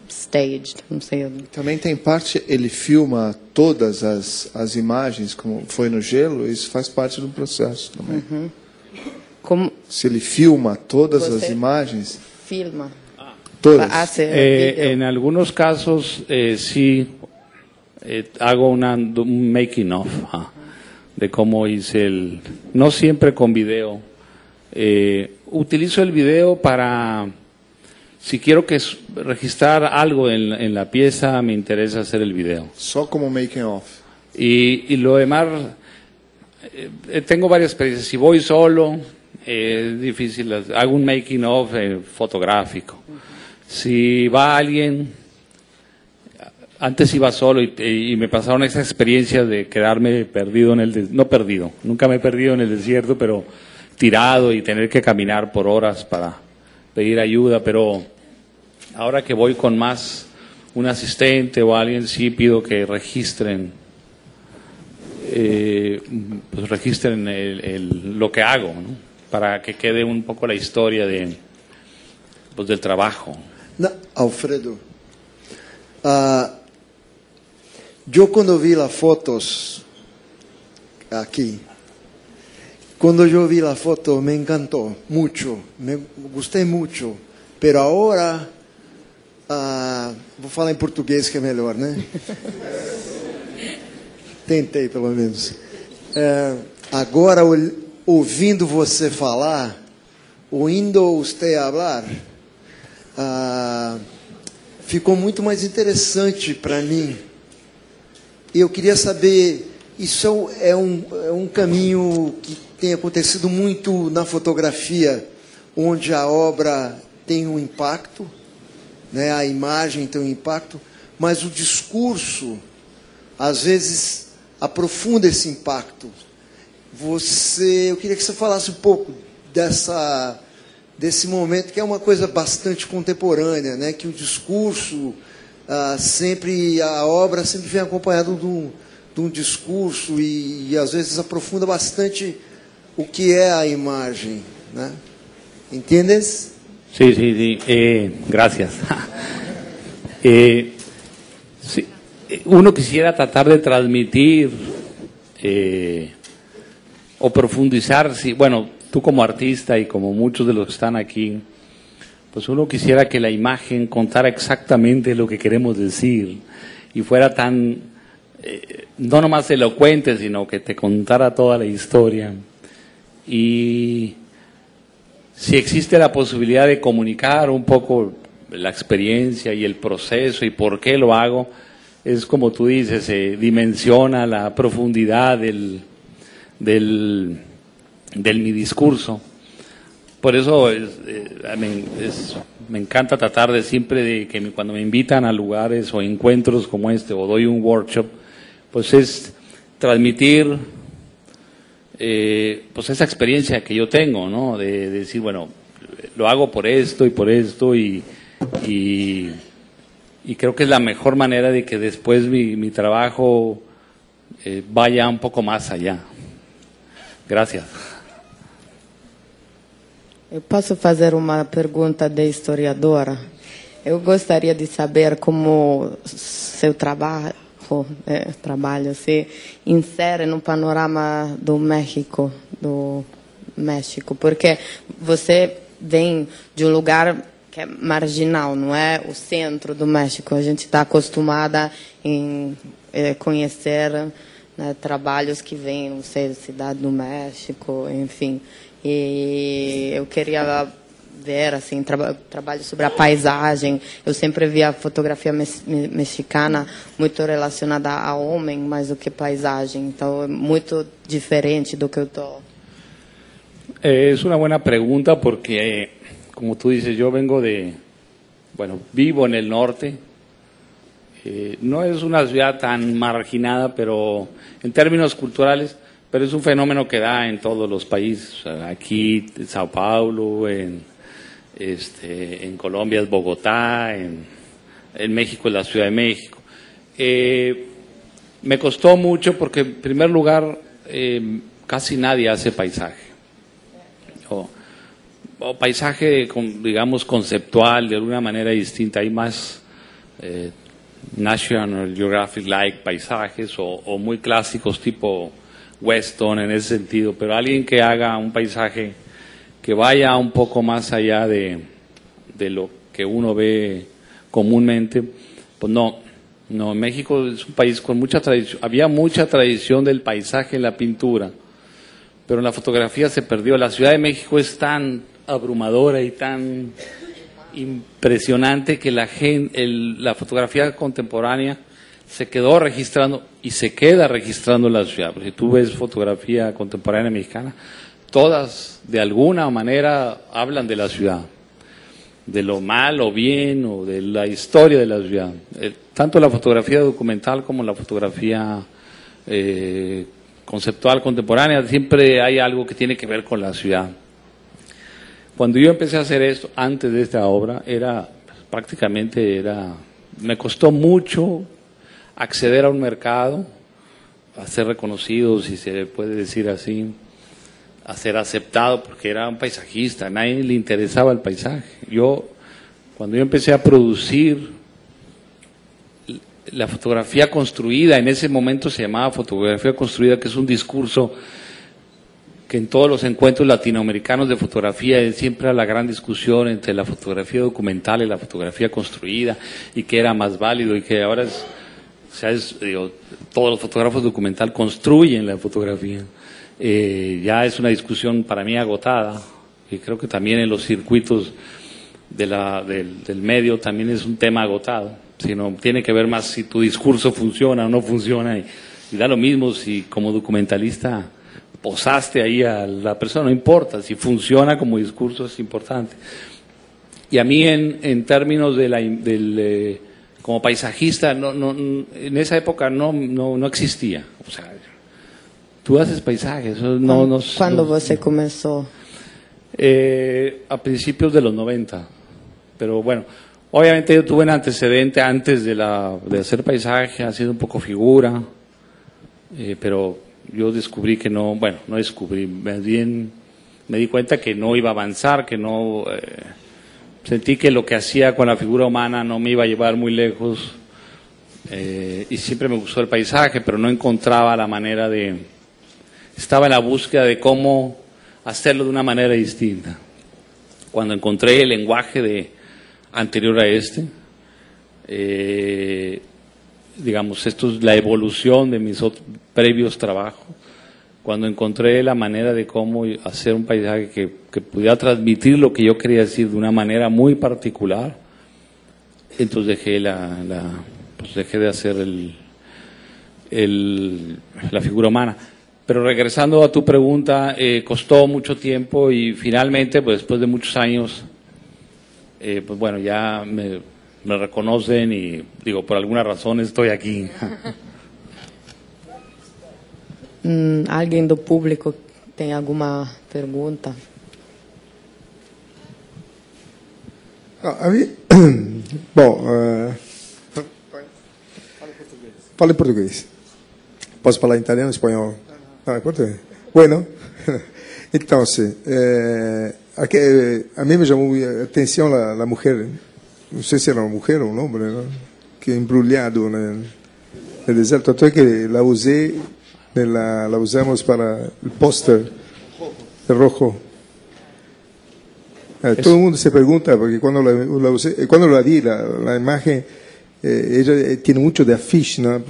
staged, não sei. Também tem parte, ele filma todas as imagens, como foi no gelo, isso faz parte do processo também. Uhum. Como se ele filma todas as imagens... Filma. Todas. En algunos casos sí hago un making of de cómo hice no siempre con video. Utilizo el video para... Si quiero registrar algo en la pieza, me interesa hacer el video. Só como making of. Y lo demás, tengo varias experiencias. Si voy solo, es difícil. Hago un making of fotográfico. Si va alguien, antes iba solo y me pasaron esa experiencia de quedarme perdido no perdido, nunca me he perdido en el desierto, pero tirado y tener que caminar por horas para pedir ayuda, pero ahora que voy con más un asistente o alguien, sí pido que registren pues registren lo que hago, ¿no? Para que quede un poco la historia pues del trabajo. No, Alfredo, yo cuando vi las fotos aquí, cuando yo vi la foto me encantó mucho, me gostei mucho, pero ahora, vou falar em português que é melhor, né? Tentei pelo menos. Agora, ouvindo você falar, ouvindo você falar, ficou muito mais interessante para mim. E eu queria saber, isso é um caminho que tem acontecido muito na fotografia, onde a obra tem um impacto, né? A imagem tem um impacto, mas o discurso, às vezes, aprofunda esse impacto. Eu queria que você falasse um pouco desse momento, que é uma coisa bastante contemporânea, né? Que o discurso, a obra sempre vem acompanhada de um discurso e às vezes aprofunda bastante o que é a imagem, né? ¿Entiendes? Sí. Gracias. Sí, uno quisiera tratar de transmitir o profundizar, bueno, tú como artista y como muchos de los que están aquí, pues uno quisiera que la imagen contara exactamente lo que queremos decir y fuera tan, no nomás elocuente, sino que te contara toda la historia. Y si existe la posibilidad de comunicar un poco la experiencia y el proceso y por qué lo hago, es como tú dices, dimensiona la profundidad de mi discurso. Por eso me encanta tratar de siempre de que cuando me invitan a lugares o encuentros como este o doy un workshop, pues es transmitir pues esa experiencia que yo tengo, ¿no? De decir, bueno, lo hago por esto y creo que es la mejor manera de que después mi trabajo vaya un poco más allá. Gracias. Eu posso fazer uma pergunta de historiadora? Eu gostaria de saber como seu trabalho se insere no panorama do México, porque você vem de um lugar que é marginal, não é o centro do México. A gente está acostumada em conhecer, né, trabalhos que vêm, não sei, Cidade do México, enfim. E eu queria ver assim trabalho sobre a paisagem. Eu sempre vi a fotografia mexicana muito relacionada a homem mais do que paisagem. Então é muito diferente do que eu estou. Es una buena pregunta porque, como tú dices, yo vivo en el norte. No es una ciudad tan marginada, pero en términos culturales, pero es un fenómeno que da en todos los países. Aquí en Sao Paulo, en Colombia es Bogotá, en México es la Ciudad de México. Me costó mucho porque, en primer lugar, casi nadie hace paisaje. O paisaje, digamos, conceptual, de alguna manera distinta. Hay más National Geographic-like paisajes o muy clásicos tipo Weston en ese sentido, pero alguien que haga un paisaje que vaya un poco más allá de lo que uno ve comúnmente, pues no, México es un país con mucha tradición, había mucha tradición del paisaje en la pintura, pero en la fotografía se perdió. La Ciudad de México es tan abrumadora y tan impresionante que la fotografía contemporánea se quedó registrando y se queda registrando en la ciudad. Porque si tú ves fotografía contemporánea mexicana, todas de alguna manera hablan de la ciudad, de lo mal o bien o de la historia de la ciudad. Tanto la fotografía documental como la fotografía conceptual contemporánea, siempre hay algo que tiene que ver con la ciudad. Cuando yo empecé a hacer esto, antes de esta obra, me costó mucho acceder a un mercado, a ser reconocido, si se puede decir así, a ser aceptado, porque era un paisajista, a nadie le interesaba el paisaje. Cuando yo empecé a producir la fotografía construida, en ese momento se llamaba fotografía construida, que es un discurso que en todos los encuentros latinoamericanos de fotografía siempre era la gran discusión entre la fotografía documental y la fotografía construida, y que era más válido, y que ahora todos los fotógrafos documental construyen la fotografía. Ya es una discusión para mí agotada, y creo que también en los circuitos del medio también es un tema agotado, sino tiene que ver más si tu discurso funciona o no funciona, y da lo mismo si como documentalista posaste ahí a la persona, no importa, si funciona como discurso es importante. Y a mí en términos del como paisajista, en esa época no existía. O sea, tú haces paisajes. ¿Cuándo você comenzó? A principios de los 90. Pero bueno, obviamente yo tuve un antecedente antes de hacer paisaje, ha sido un poco figura, pero yo descubrí que no descubrí, más bien me di cuenta que no iba a avanzar, que no, sentí que lo que hacía con la figura humana no me iba a llevar muy lejos, y siempre me gustó el paisaje, pero no encontraba la manera estaba en la búsqueda de cómo hacerlo de una manera distinta. Cuando encontré el lenguaje anterior a digamos, esto es la evolución de mis previos trabajos, cuando encontré la manera de cómo hacer un paisaje que pudiera transmitir lo que yo quería decir de una manera muy particular, entonces dejé de hacer la figura humana. Pero regresando a tu pregunta, costó mucho tiempo y finalmente, pues después de muchos años, pues bueno, ya me reconocen y digo, por alguna razón estoy aquí. Alguém do público tem alguma pergunta? Bom, fala em português. Posso falar em italiano, espanhol? Não, em português. Bueno, então, a mim me chamou a atenção a mulher, não sei se era uma mulher ou um homem, ¿no? Que embrulhado no deserto, até que la usé, la usamos para el póster de rojo. Todo el mundo se pregunta, porque cuando la usé, cuando la vi, la imagen, ella tiene mucho de afiche, ¿no?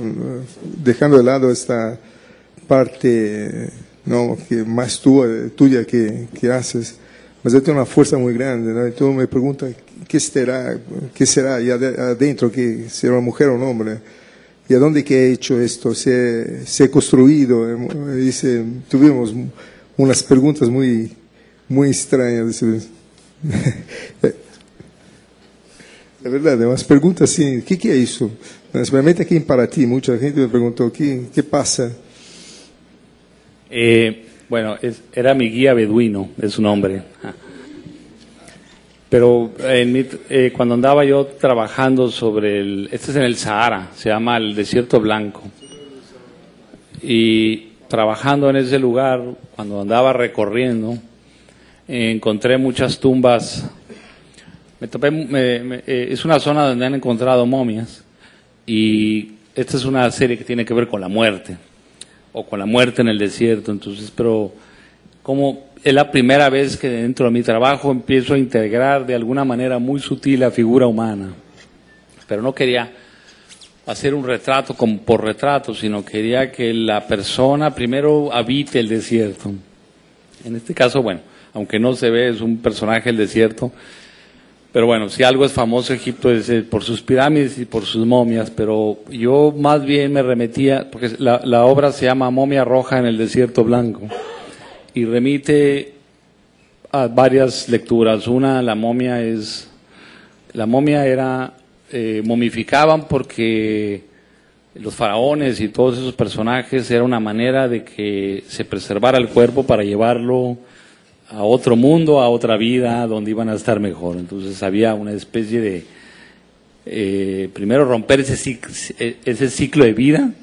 Dejando de lado esta parte, ¿no? Que más tuya que haces, mas ella tiene una fuerza muy grande, ¿no? Entonces me pregunta qué será ahí adentro, que será una mujer o un hombre, y a dónde que he hecho esto, se ha construido. Dice, tuvimos unas preguntas muy extrañas. É verdade, umas perguntas assim, o que é isso? Especialmente aqui em Paraty, muita gente me perguntou, o que pasa? Bueno, era mi guía beduino, es su nombre. Pero cuando andaba yo trabajando este es en el Sahara, se llama el Desierto Blanco. Y trabajando en ese lugar, cuando andaba recorriendo, encontré muchas tumbas. Es una zona donde han encontrado momias, y esta es una serie que tiene que ver con la muerte, o con la muerte en el desierto. Entonces, pero como es la primera vez que dentro de mi trabajo empiezo a integrar de alguna manera muy sutil la figura humana, pero no quería hacer un retrato por retrato, sino quería que la persona primero habite el desierto. En este caso, bueno, aunque no se ve, es un personaje del desierto. Pero bueno, si algo es famoso Egipto es por sus pirámides y por sus momias, pero yo más bien me remetía, porque la obra se llama Momia Roja en el Desierto Blanco, y remite a varias lecturas. Una, la momia era, momificaban porque los faraones y todos esos personajes era una manera de que se preservara el cuerpo para llevarlo a otro mundo, a otra vida, donde iban a estar mejor. Entonces había una especie de, primero romper ese ciclo de vida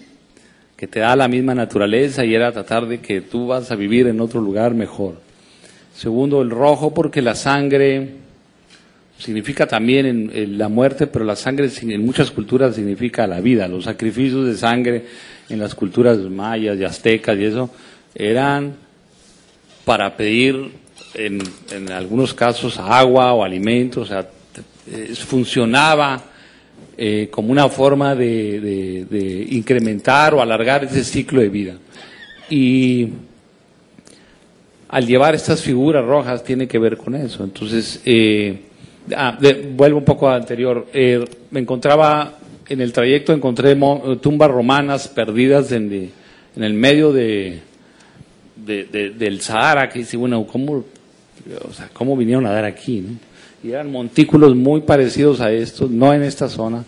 que te da la misma naturaleza, y era tratar de que tú vas a vivir en otro lugar mejor. Segundo, el rojo, porque la sangre significa también en la muerte, pero la sangre en muchas culturas significa la vida. Los sacrificios de sangre en las culturas mayas y aztecas y eso eran para pedir en algunos casos agua o alimentos. O sea, funcionaba como una forma de incrementar o alargar ese ciclo de vida. Y al llevar estas figuras rojas tiene que ver con eso. Entonces, vuelvo un poco anterior. Me encontraba en el trayecto, encontré tumbas romanas perdidas en el medio del Sahara, que dice, bueno, ¿cómo vinieron a dar aquí, ¿no? Y eran montículos muy parecidos a estos, no en esta zona,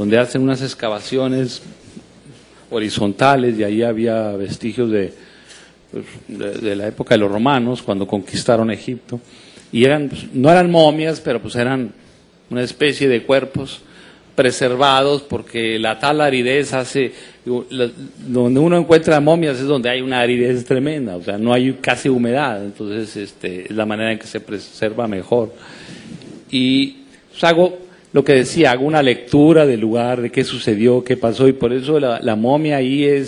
donde hacen unas excavaciones horizontales y ahí había vestigios de la época de los romanos, cuando conquistaron Egipto, y no eran momias, pero pues eran una especie de cuerpos preservados, porque la tal aridez hace, donde uno encuentra momias es donde hay una aridez tremenda, o sea, no hay casi humedad, entonces es la manera en que se preserva mejor. Y pues, hago lo que decía, hago una lectura del lugar, de qué sucedió, qué pasó, y por eso la momia ahí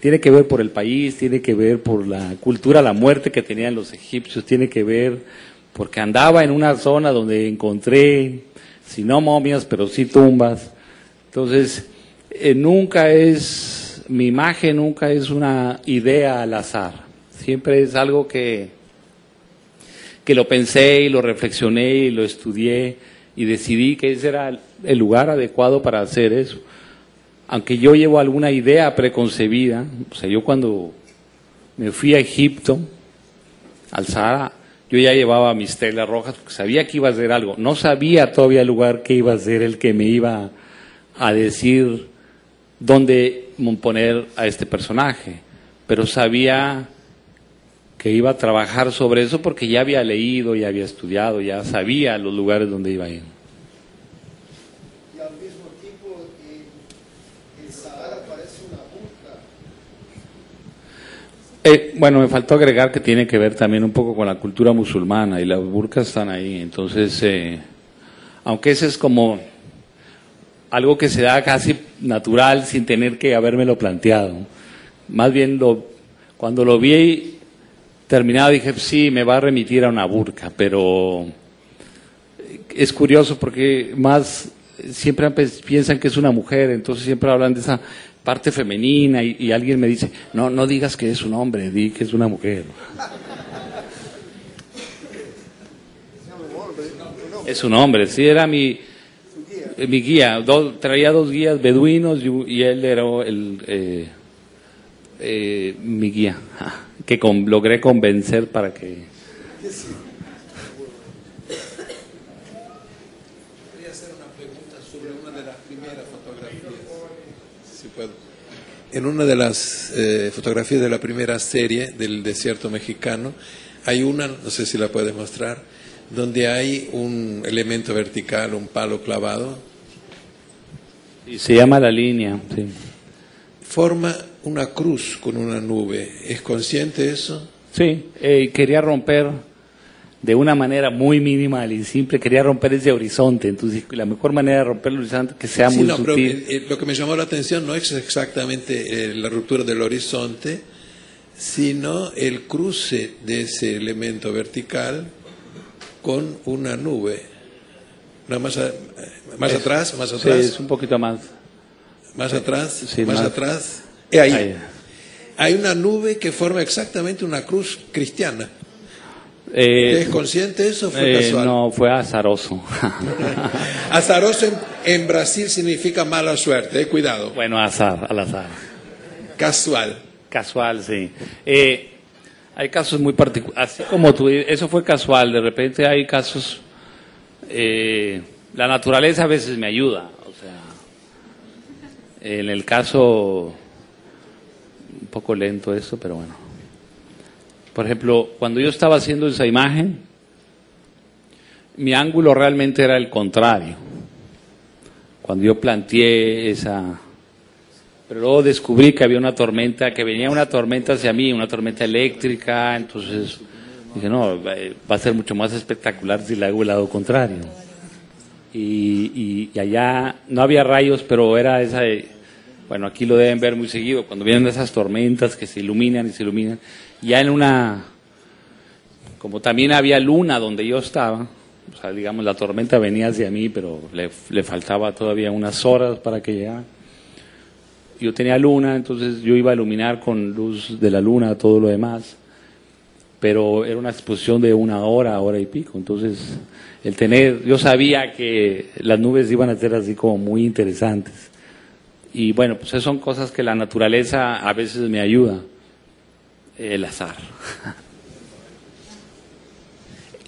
tiene que ver por el país, tiene que ver por la cultura, la muerte que tenían los egipcios, tiene que ver porque andaba en una zona donde encontré, si no momias, pero sí tumbas. Entonces, mi imagen nunca es una idea al azar, siempre es algo que lo pensé y lo reflexioné y lo estudié y decidí que ese era el lugar adecuado para hacer eso. Aunque yo llevo alguna idea preconcebida, o sea, yo cuando me fui a Egipto, al Sahara, yo ya llevaba mis telas rojas porque sabía que iba a hacer algo. No sabía todavía el lugar que iba a ser el que me iba a decir dónde poner a este personaje, pero sabía que iba a trabajar sobre eso porque ya había leído, ya había estudiado, ya sabía los lugares donde iba a ir. Y al mismo tiempo, el Sahara parece una burka. Bueno, me faltó agregar que tiene que ver también un poco con la cultura musulmana y las burkas están ahí, entonces, aunque ese es como algo que se da casi natural sin tener que habérmelo planteado, más bien cuando lo vi terminado dije, sí, me va a remitir a una burka, pero es curioso porque más siempre piensan que es una mujer, entonces siempre hablan de esa parte femenina y alguien me dice, no digas que es un hombre, di que es una mujer. Es un hombre, sí, era mi guía, traía 2 guías beduinos y él era mi guía, que logré convencer para que... Quería hacer una pregunta sobre una de las primeras fotografías, si puedo. En una de las fotografías de la primera serie del desierto mexicano, hay una, no sé si la puedes mostrar, donde hay un elemento vertical, un palo clavado. Y se llama La Línea, sí. Forma una cruz con una nube. ¿Es consciente de eso? Sí, quería romper de una manera muy minimal y simple, quería romper ese horizonte. Entonces, la mejor manera de romper el horizonte que sea muy sutil. Pero, lo que me llamó la atención no es exactamente la ruptura del horizonte, sino el cruce de ese elemento vertical con una nube. No, más atrás. Sí, es un poquito más. Más atrás, sí, más atrás. Ahí. Hay una nube que forma exactamente una cruz cristiana. ¿Es consciente de eso o fue casual? No, fue azaroso. Azaroso en Brasil significa mala suerte, cuidado. Bueno, al azar. Casual. Casual, sí. Hay casos muy particulares, así como tú, eso fue casual, de repente hay casos, la naturaleza a veces me ayuda, o sea, en el caso, un poco lento esto, pero bueno. Por ejemplo, cuando yo estaba haciendo esa imagen, mi ángulo realmente era el contrario. Cuando yo planteé esa... Pero luego descubrí que había una tormenta, que venía una tormenta hacia mí, una tormenta eléctrica, entonces dije, no, va a ser mucho más espectacular si le hago el lado contrario. Y allá no había rayos, pero era esa... Bueno, aquí lo deben ver muy seguido, cuando vienen esas tormentas que se iluminan y se iluminan. Ya en una, como también había luna donde yo estaba, o sea, digamos, la tormenta venía hacia mí, pero le faltaba todavía unas horas para que llegara. Yo tenía luna, entonces yo iba a iluminar con luz de la luna todo lo demás, pero era una exposición de 1 hora, hora y pico, entonces yo sabía que las nubes iban a ser así como muy interesantes. Y bueno, pues esas son cosas que la naturaleza a veces me ayuda. El azar.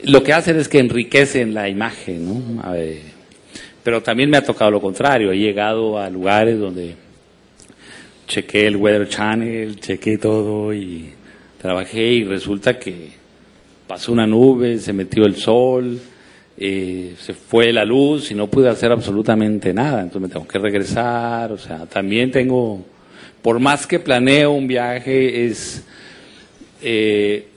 Lo que hacen es que enriquecen la imagen, ¿no? pero también me ha tocado lo contrario. He llegado a lugares donde chequé el Weather Channel, chequé todo y trabajé y resulta que pasó una nube, se metió el sol, se fue la luz y no pude hacer absolutamente nada. Entonces me tengo que regresar. O sea, también tengo, por más que planeo un viaje, es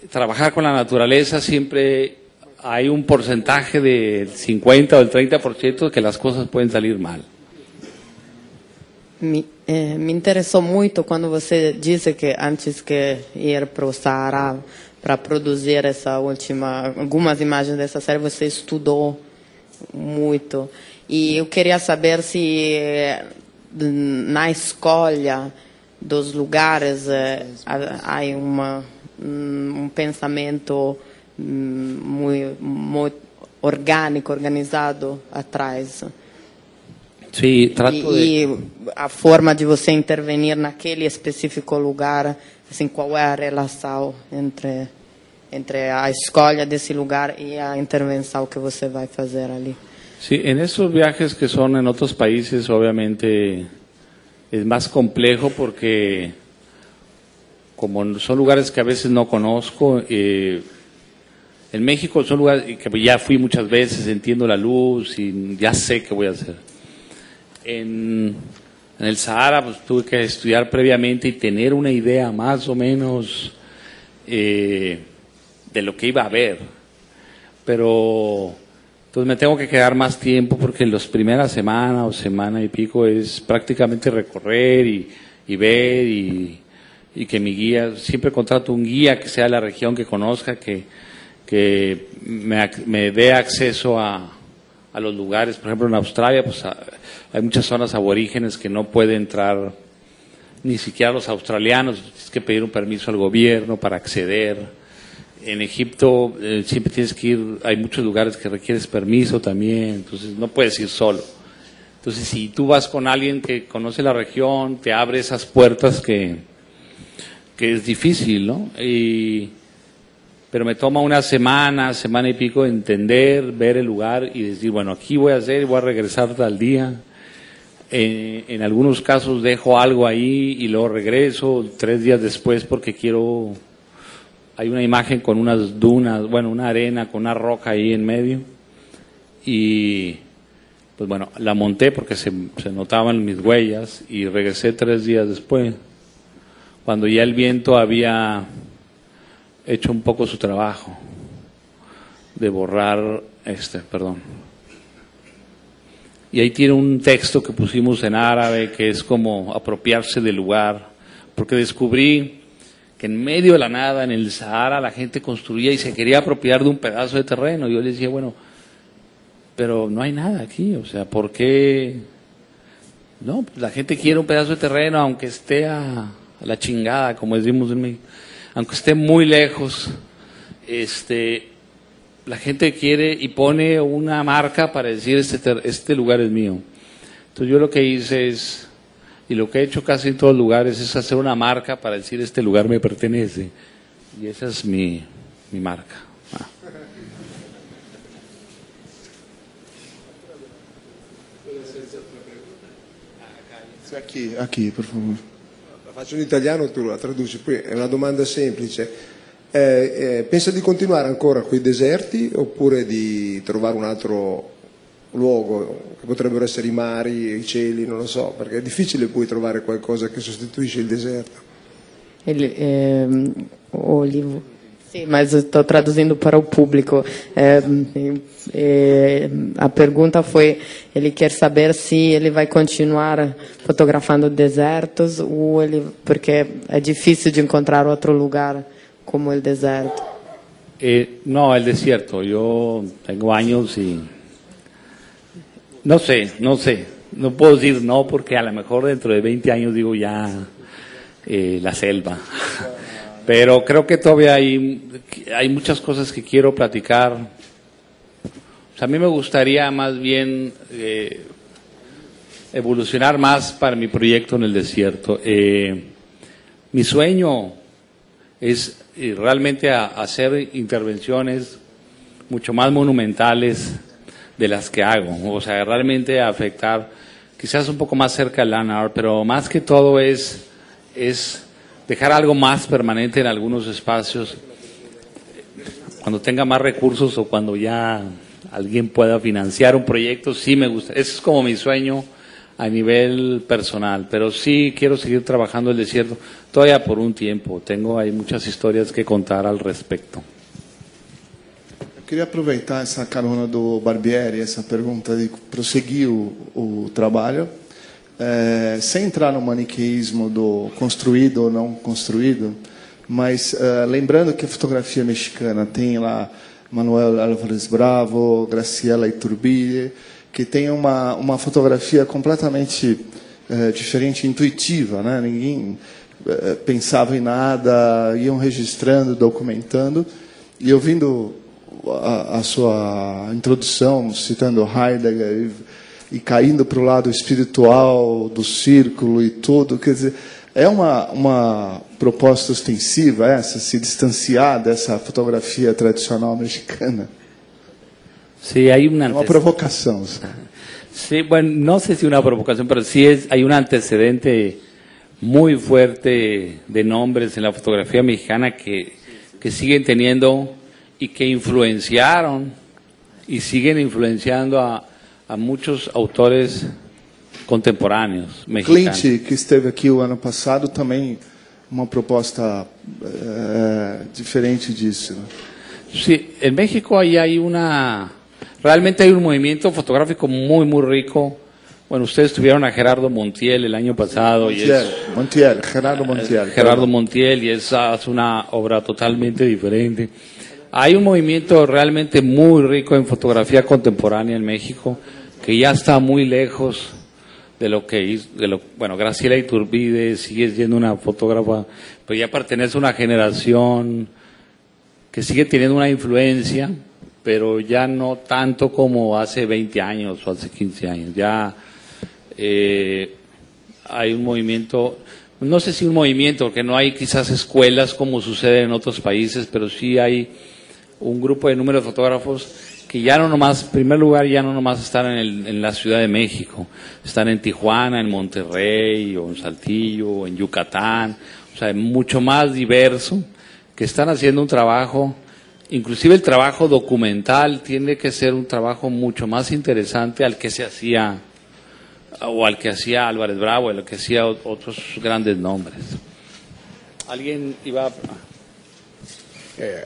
trabajar con la naturaleza. Siempre hay un porcentaje del 50 o del 30% que las cosas pueden salir mal. Me interessou muito quando você disse que antes que ir para o Saara para produzir algumas imagens dessa série, você estudou muito. E eu queria saber se na escolha dos lugares há um pensamento muito orgânico, organizado atrás. Sí, trato e a forma de você intervenir naquele específico lugar, assim, qual é a relação entre a escolha desse lugar e a intervenção que você vai fazer ali? Sí, en esos viajes que son en otros países, obviamente es más complejo porque como son lugares que a veces no conozco, en México son lugares que ya fui muchas veces, entiendo la luz y ya sé qué voy a hacer. En el Sahara pues tuve que estudiar previamente y tener una idea más o menos de lo que iba a ver, pero entonces me tengo que quedar más tiempo porque en las primeras semanas o semana y pico es prácticamente recorrer y ver y que mi guía, siempre contrato un guía que sea de la región, que conozca, que me dé acceso a los lugares. Por ejemplo, en Australia pues hay muchas zonas aborígenes que no puede entrar ni siquiera los australianos, tienes que pedir un permiso al gobierno para acceder. En Egipto siempre tienes que ir, hay muchos lugares que requieres permiso también, entonces no puedes ir solo. Entonces si tú vas con alguien que conoce la región, te abre esas puertas que es difícil, ¿no? Pero me toma una semana y pico entender, ver el lugar y decir, bueno, aquí voy a hacer y voy a regresar tal día. En algunos casos dejo algo ahí y luego regreso 3 días después porque quiero... Hay una imagen con unas dunas, bueno, una arena con una roca ahí en medio y pues bueno, la monté porque se notaban mis huellas y regresé 3 días después, cuando ya el viento había hecho un poco su trabajo de borrar y ahí tiene un texto que pusimos en árabe que es como apropiarse del lugar, porque descubrí que en medio de la nada, en el Sahara, la gente construía y se quería apropiar de un pedazo de terreno. Yo le decía, bueno, pero no hay nada aquí, o sea, ¿por qué? No, pues la gente quiere un pedazo de terreno, aunque esté a la chingada, como decimos en México, aunque esté muy lejos, la gente quiere y pone una marca para decir, este lugar es mío. Entonces yo lo que hice es... Y lo que he hecho casi en todos lugares es hacer una marca para decir este lugar me pertenece. Y esa es mi marca. Aqui, por favor. La faccio in italiano, tu la traduci. Poi è una domanda semplice. Pensa di continuare ancora coi deserti oppure di trovare un altro luogo che potrebbero essere i mari, i cieli, non lo so, perché è difficile poi trovare qualcosa che sostituisce il deserto. Sim, mas estou traduzindo para o público. A pergunta foi, ele quer saber se ele vai continuar fotografando desertos ou porque é difícil de encontrar outro lugar como o deserto. No, el desierto. Yo tengo años y no sé, no puedo decir no porque a lo mejor dentro de 20 años digo ya la selva, pero creo que todavía hay muchas cosas que quiero platicar. O sea, a mí me gustaría más bien evolucionar más para mi proyecto en el desierto. Mi sueño es realmente hacer intervenciones mucho más monumentales de las que hago. O sea, realmente afectar, quizás un poco más cerca del land art, pero más que todo es dejar algo más permanente en algunos espacios, cuando tenga más recursos o cuando ya alguien pueda financiar un proyecto. Sí me gusta, ese es como mi sueño a nivel personal, pero sí quiero seguir trabajando el desierto todavía por un tiempo. Hay muchas historias que contar al respecto. Eu queria aproveitar essa carona do Barbieri, essa pergunta de prosseguir o trabalho, sem entrar no maniqueísmo do construído ou não construído, mas lembrando que a fotografia mexicana tem lá Manuel Álvarez Bravo, Graciela Iturbide, que tem uma fotografia completamente diferente, intuitiva, né? Ninguém pensava em nada, iam registrando, documentando, e ouvindo a sua introdução, citando Heidegger e caindo para o lado espiritual do círculo e tudo, quer dizer, é uma proposta ostensiva essa, se distanciar dessa fotografia tradicional mexicana? Sí, hay una provocación. Sí, bueno, no sé si una provocación, pero sí hay un antecedente muy fuerte de nombres en la fotografía mexicana que siguen teniendo y que influenciaron y siguen influenciando a muchos autores contemporâneos mexicanos. Clint, que esteve aqui o ano passado, também uma proposta diferente disso. Sí, en México ahí realmente hay un movimiento fotográfico muy, muy rico. Bueno, ustedes tuvieron a Gerardo Montiel el año pasado. Gerardo Montiel, y hace una obra totalmente diferente. Hay un movimiento realmente muy rico en fotografía contemporánea en México, que ya está muy lejos de lo que hizo, bueno, Graciela Iturbide sigue siendo una fotógrafa, pero ya pertenece a una generación que sigue teniendo una influencia, pero ya no tanto como hace 20 años o hace 15 años. Ya hay un movimiento, no sé si un movimiento, porque no hay quizás escuelas como sucede en otros países, pero sí hay un grupo de número de fotógrafos que ya no nomás, en primer lugar, ya no nomás están en la Ciudad de México, están en Tijuana, en Monterrey, o en Saltillo, o en Yucatán, o sea, mucho más diverso, que están haciendo un trabajo, inclusive el trabajo documental tiene que ser un trabajo mucho más interesante al que se hacía, o al que hacía Álvarez Bravo, al que hacía otros grandes nombres. ¿Alguien iba a...?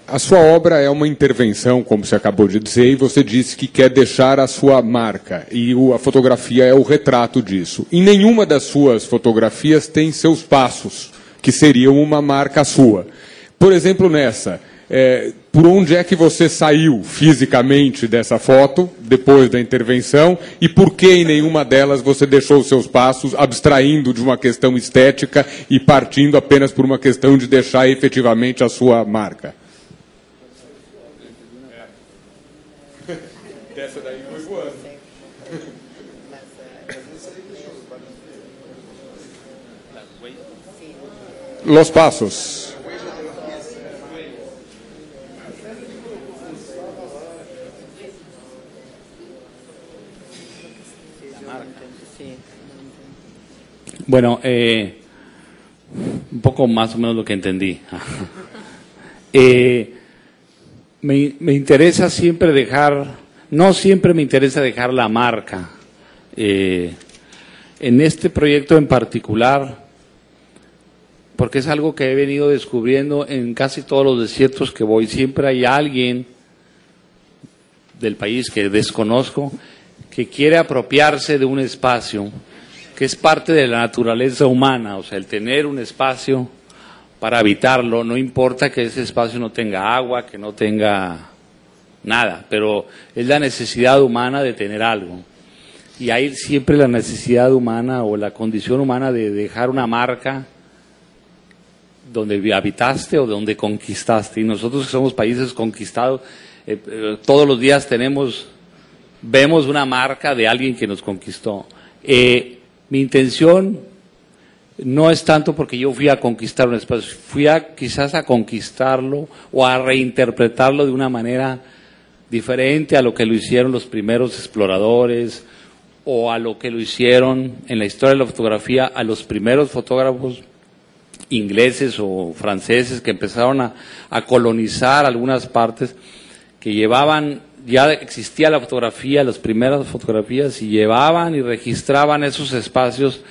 A sua obra é uma intervenção, como você acabou de dizer, e você disse que quer deixar a sua marca, e a fotografia é o retrato disso. Em nenhuma das suas fotografias tem seus passos, que seriam uma marca sua. Por exemplo, nessa, por onde é que você saiu fisicamente dessa foto, depois da intervenção, e por que em nenhuma delas você deixou seus passos, abstraindo de uma questão estética e partindo apenas por uma questão de deixar efetivamente a sua marca? Dessa daí foi voando. Los pasos. Bueno, un poco más o menos lo que entendí. Me interesa siempre no siempre me interesa dejar la marca. En este proyecto en particular, porque es algo que he venido descubriendo en casi todos los desiertos que voy, siempre hay alguien del país que desconozco que quiere apropiarse de un espacio que es parte de la naturaleza humana, o sea, el tener un espacio para habitarlo, no importa que ese espacio no tenga agua, que no tenga nada, pero es la necesidad humana de tener algo. Y hay siempre la necesidad humana o la condición humana de dejar una marca donde habitaste o donde conquistaste. Y nosotros que somos países conquistados, todos los días vemos una marca de alguien que nos conquistó. Mi intención no es tanto porque yo fui a conquistar un espacio, quizás a conquistarlo o a reinterpretarlo de una manera diferente a lo que lo hicieron los primeros exploradores o a lo que lo hicieron en la historia de la fotografía a los primeros fotógrafos ingleses o franceses que empezaron a colonizar algunas partes, que llevaban, ya existía la fotografía, las primeras fotografías, y llevaban y registraban esos espacios,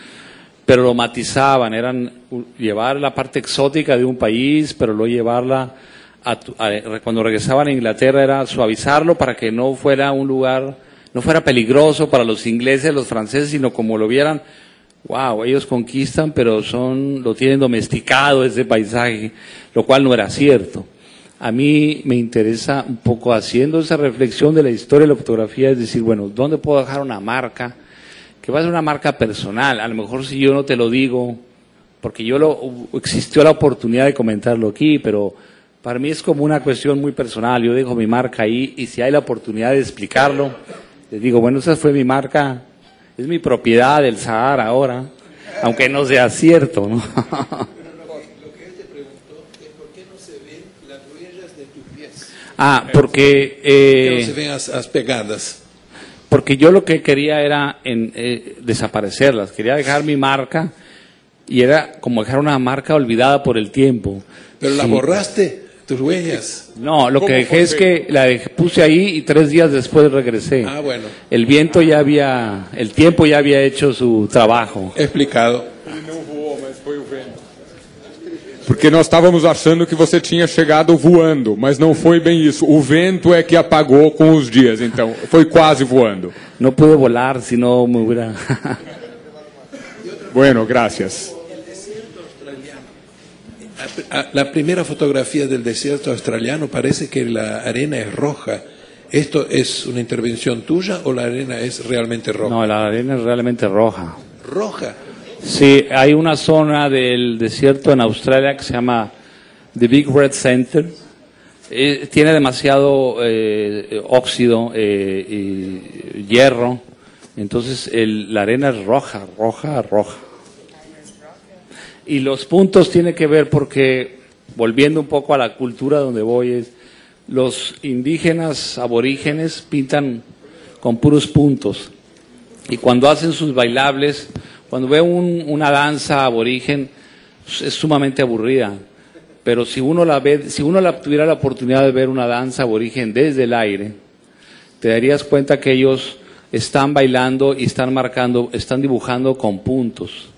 pero lo matizaban, eran llevar la parte exótica de un país, pero luego llevarla cuando regresaban a Inglaterra era suavizarlo para que no fuera un lugar, no fuera peligroso para los ingleses, los franceses, sino como lo vieran, wow, ellos conquistan, pero lo tienen domesticado ese paisaje, lo cual no era cierto. A mí me interesa un poco, haciendo esa reflexión de la historia de la fotografía, es decir, bueno, ¿dónde puedo dejar una marca? Que va a ser una marca personal. A lo mejor si yo no te lo digo, porque existió la oportunidad de comentarlo aquí, pero para mí es como una cuestión muy personal. Yo dejo mi marca ahí y si hay la oportunidad de explicarlo, les digo, bueno, esa fue mi marca, es mi propiedad del Sahara ahora, aunque no sea cierto, ¿no? Porque ¿por qué no se ven las pegadas? Porque yo lo que quería era desaparecerlas, quería dejar mi marca y era como dejar una marca olvidada por el tiempo. Pero la borraste, tus huellas. No, lo que dejé es que puse ahí y 3 días después regresé. Ah, bueno. El tiempo ya había hecho su trabajo. Explicado. Porque nós estávamos achando que você tinha chegado voando, mas não foi bem isso. O vento é que apagou com os dias, então foi quase voando. No pude volar, senão me hubiera... Bueno, gracias. La primera fotografía del desierto australiano parece que la arena es roja. ¿Esto es una intervención tuya o la arena es realmente roja? No, la arena es realmente roja. ¿Roja? Sí, hay una zona del desierto en Australia que se llama The Big Red Center. Tiene demasiado óxido y hierro, entonces la arena es roja. Y los puntos tienen que ver porque, volviendo un poco a la cultura donde voy, los indígenas aborígenes pintan con puros puntos. Y cuando hacen sus bailables, cuando veo una danza aborigen, es sumamente aburrida. Pero si uno tuviera la oportunidad de ver una danza aborigen desde el aire, te darías cuenta que ellos están bailando y están dibujando con puntos.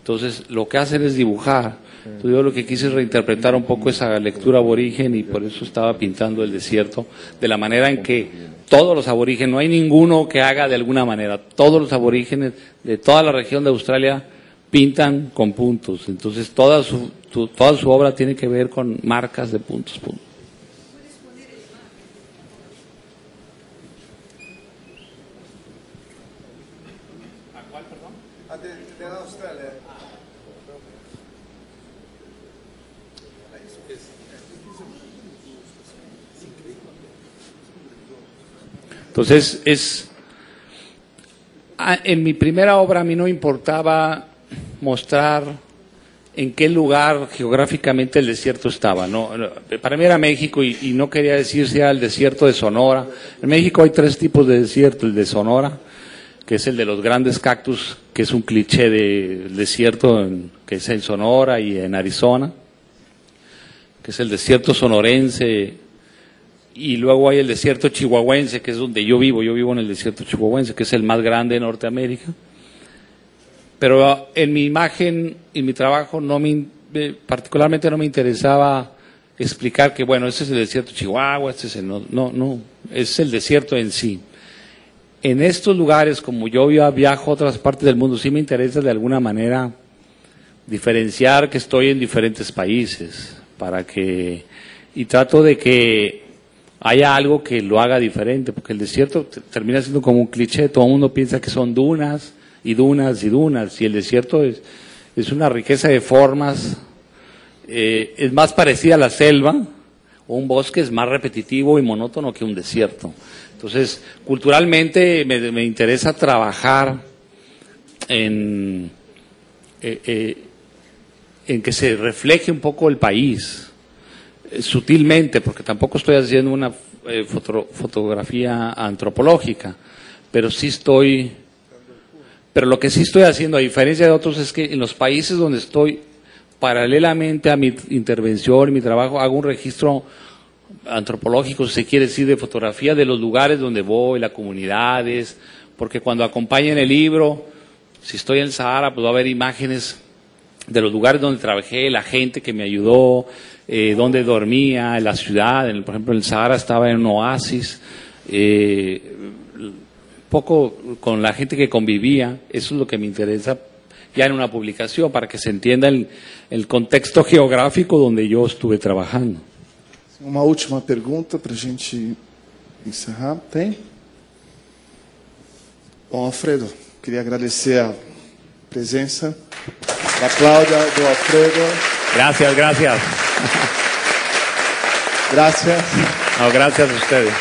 Entonces, lo que hacen es dibujar. Entonces, yo lo que quise es reinterpretar un poco esa lectura aborigen y por eso estaba pintando el desierto de la manera en que todos los aborígenes, no hay ninguno que haga de alguna manera, todos los aborígenes de toda la región de Australia pintan con puntos. Entonces, toda su obra tiene que ver con marcas de puntos. Entonces, en mi primera obra a mí no importaba mostrar en qué lugar geográficamente el desierto estaba. No, para mí era México y no quería decir sea el desierto de Sonora. En México hay 3 tipos de desierto: el de Sonora, que es el de los grandes cactus, que es un cliché del desierto que es en Sonora y en Arizona, que es el desierto sonorense. Y luego hay el desierto chihuahuense, que es donde yo vivo en el desierto chihuahuense, que es el más grande de Norteamérica. Pero en mi imagen y mi trabajo particularmente no me interesaba explicar que, bueno, este es el desierto Chihuahua, este es es el desierto en sí. En estos lugares, como yo viajo a otras partes del mundo, sí me interesa de alguna manera diferenciar que estoy en diferentes países, y trato de que haya algo que lo haga diferente, porque el desierto termina siendo como un cliché. Todo el mundo piensa que son dunas y dunas y dunas, y el desierto es una riqueza de formas. Es más parecida a la selva, o un bosque es más repetitivo y monótono que un desierto. Entonces, culturalmente me interesa trabajar en que se refleje un poco el país, sutilmente, porque tampoco estoy haciendo fotografía antropológica, pero lo que sí estoy haciendo, a diferencia de otros, es que en los países donde estoy, paralelamente a mi intervención y mi trabajo, hago un registro antropológico, si se quiere decir, de fotografía de los lugares donde voy, las comunidades, porque cuando acompañen el libro, si estoy en el Sahara, pues va a haber imágenes de los lugares donde trabajé, la gente que me ayudó, donde dormía, en la ciudad, por ejemplo en el Sahara estaba en un oasis, poco con la gente que convivía, eso es lo que me interesa ya en una publicación, para que se entienda el contexto geográfico donde yo estuve trabajando. Uma última pergunta para a gente encerrar, tem? Bom, Alfredo, queria agradecer a presença da Cláudia, do Alfredo. Gracias. Gracias. No, gracias a ustedes.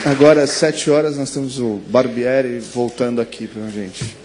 Agora, às 7 horas, nós temos o Barbieri voltando aqui para a gente.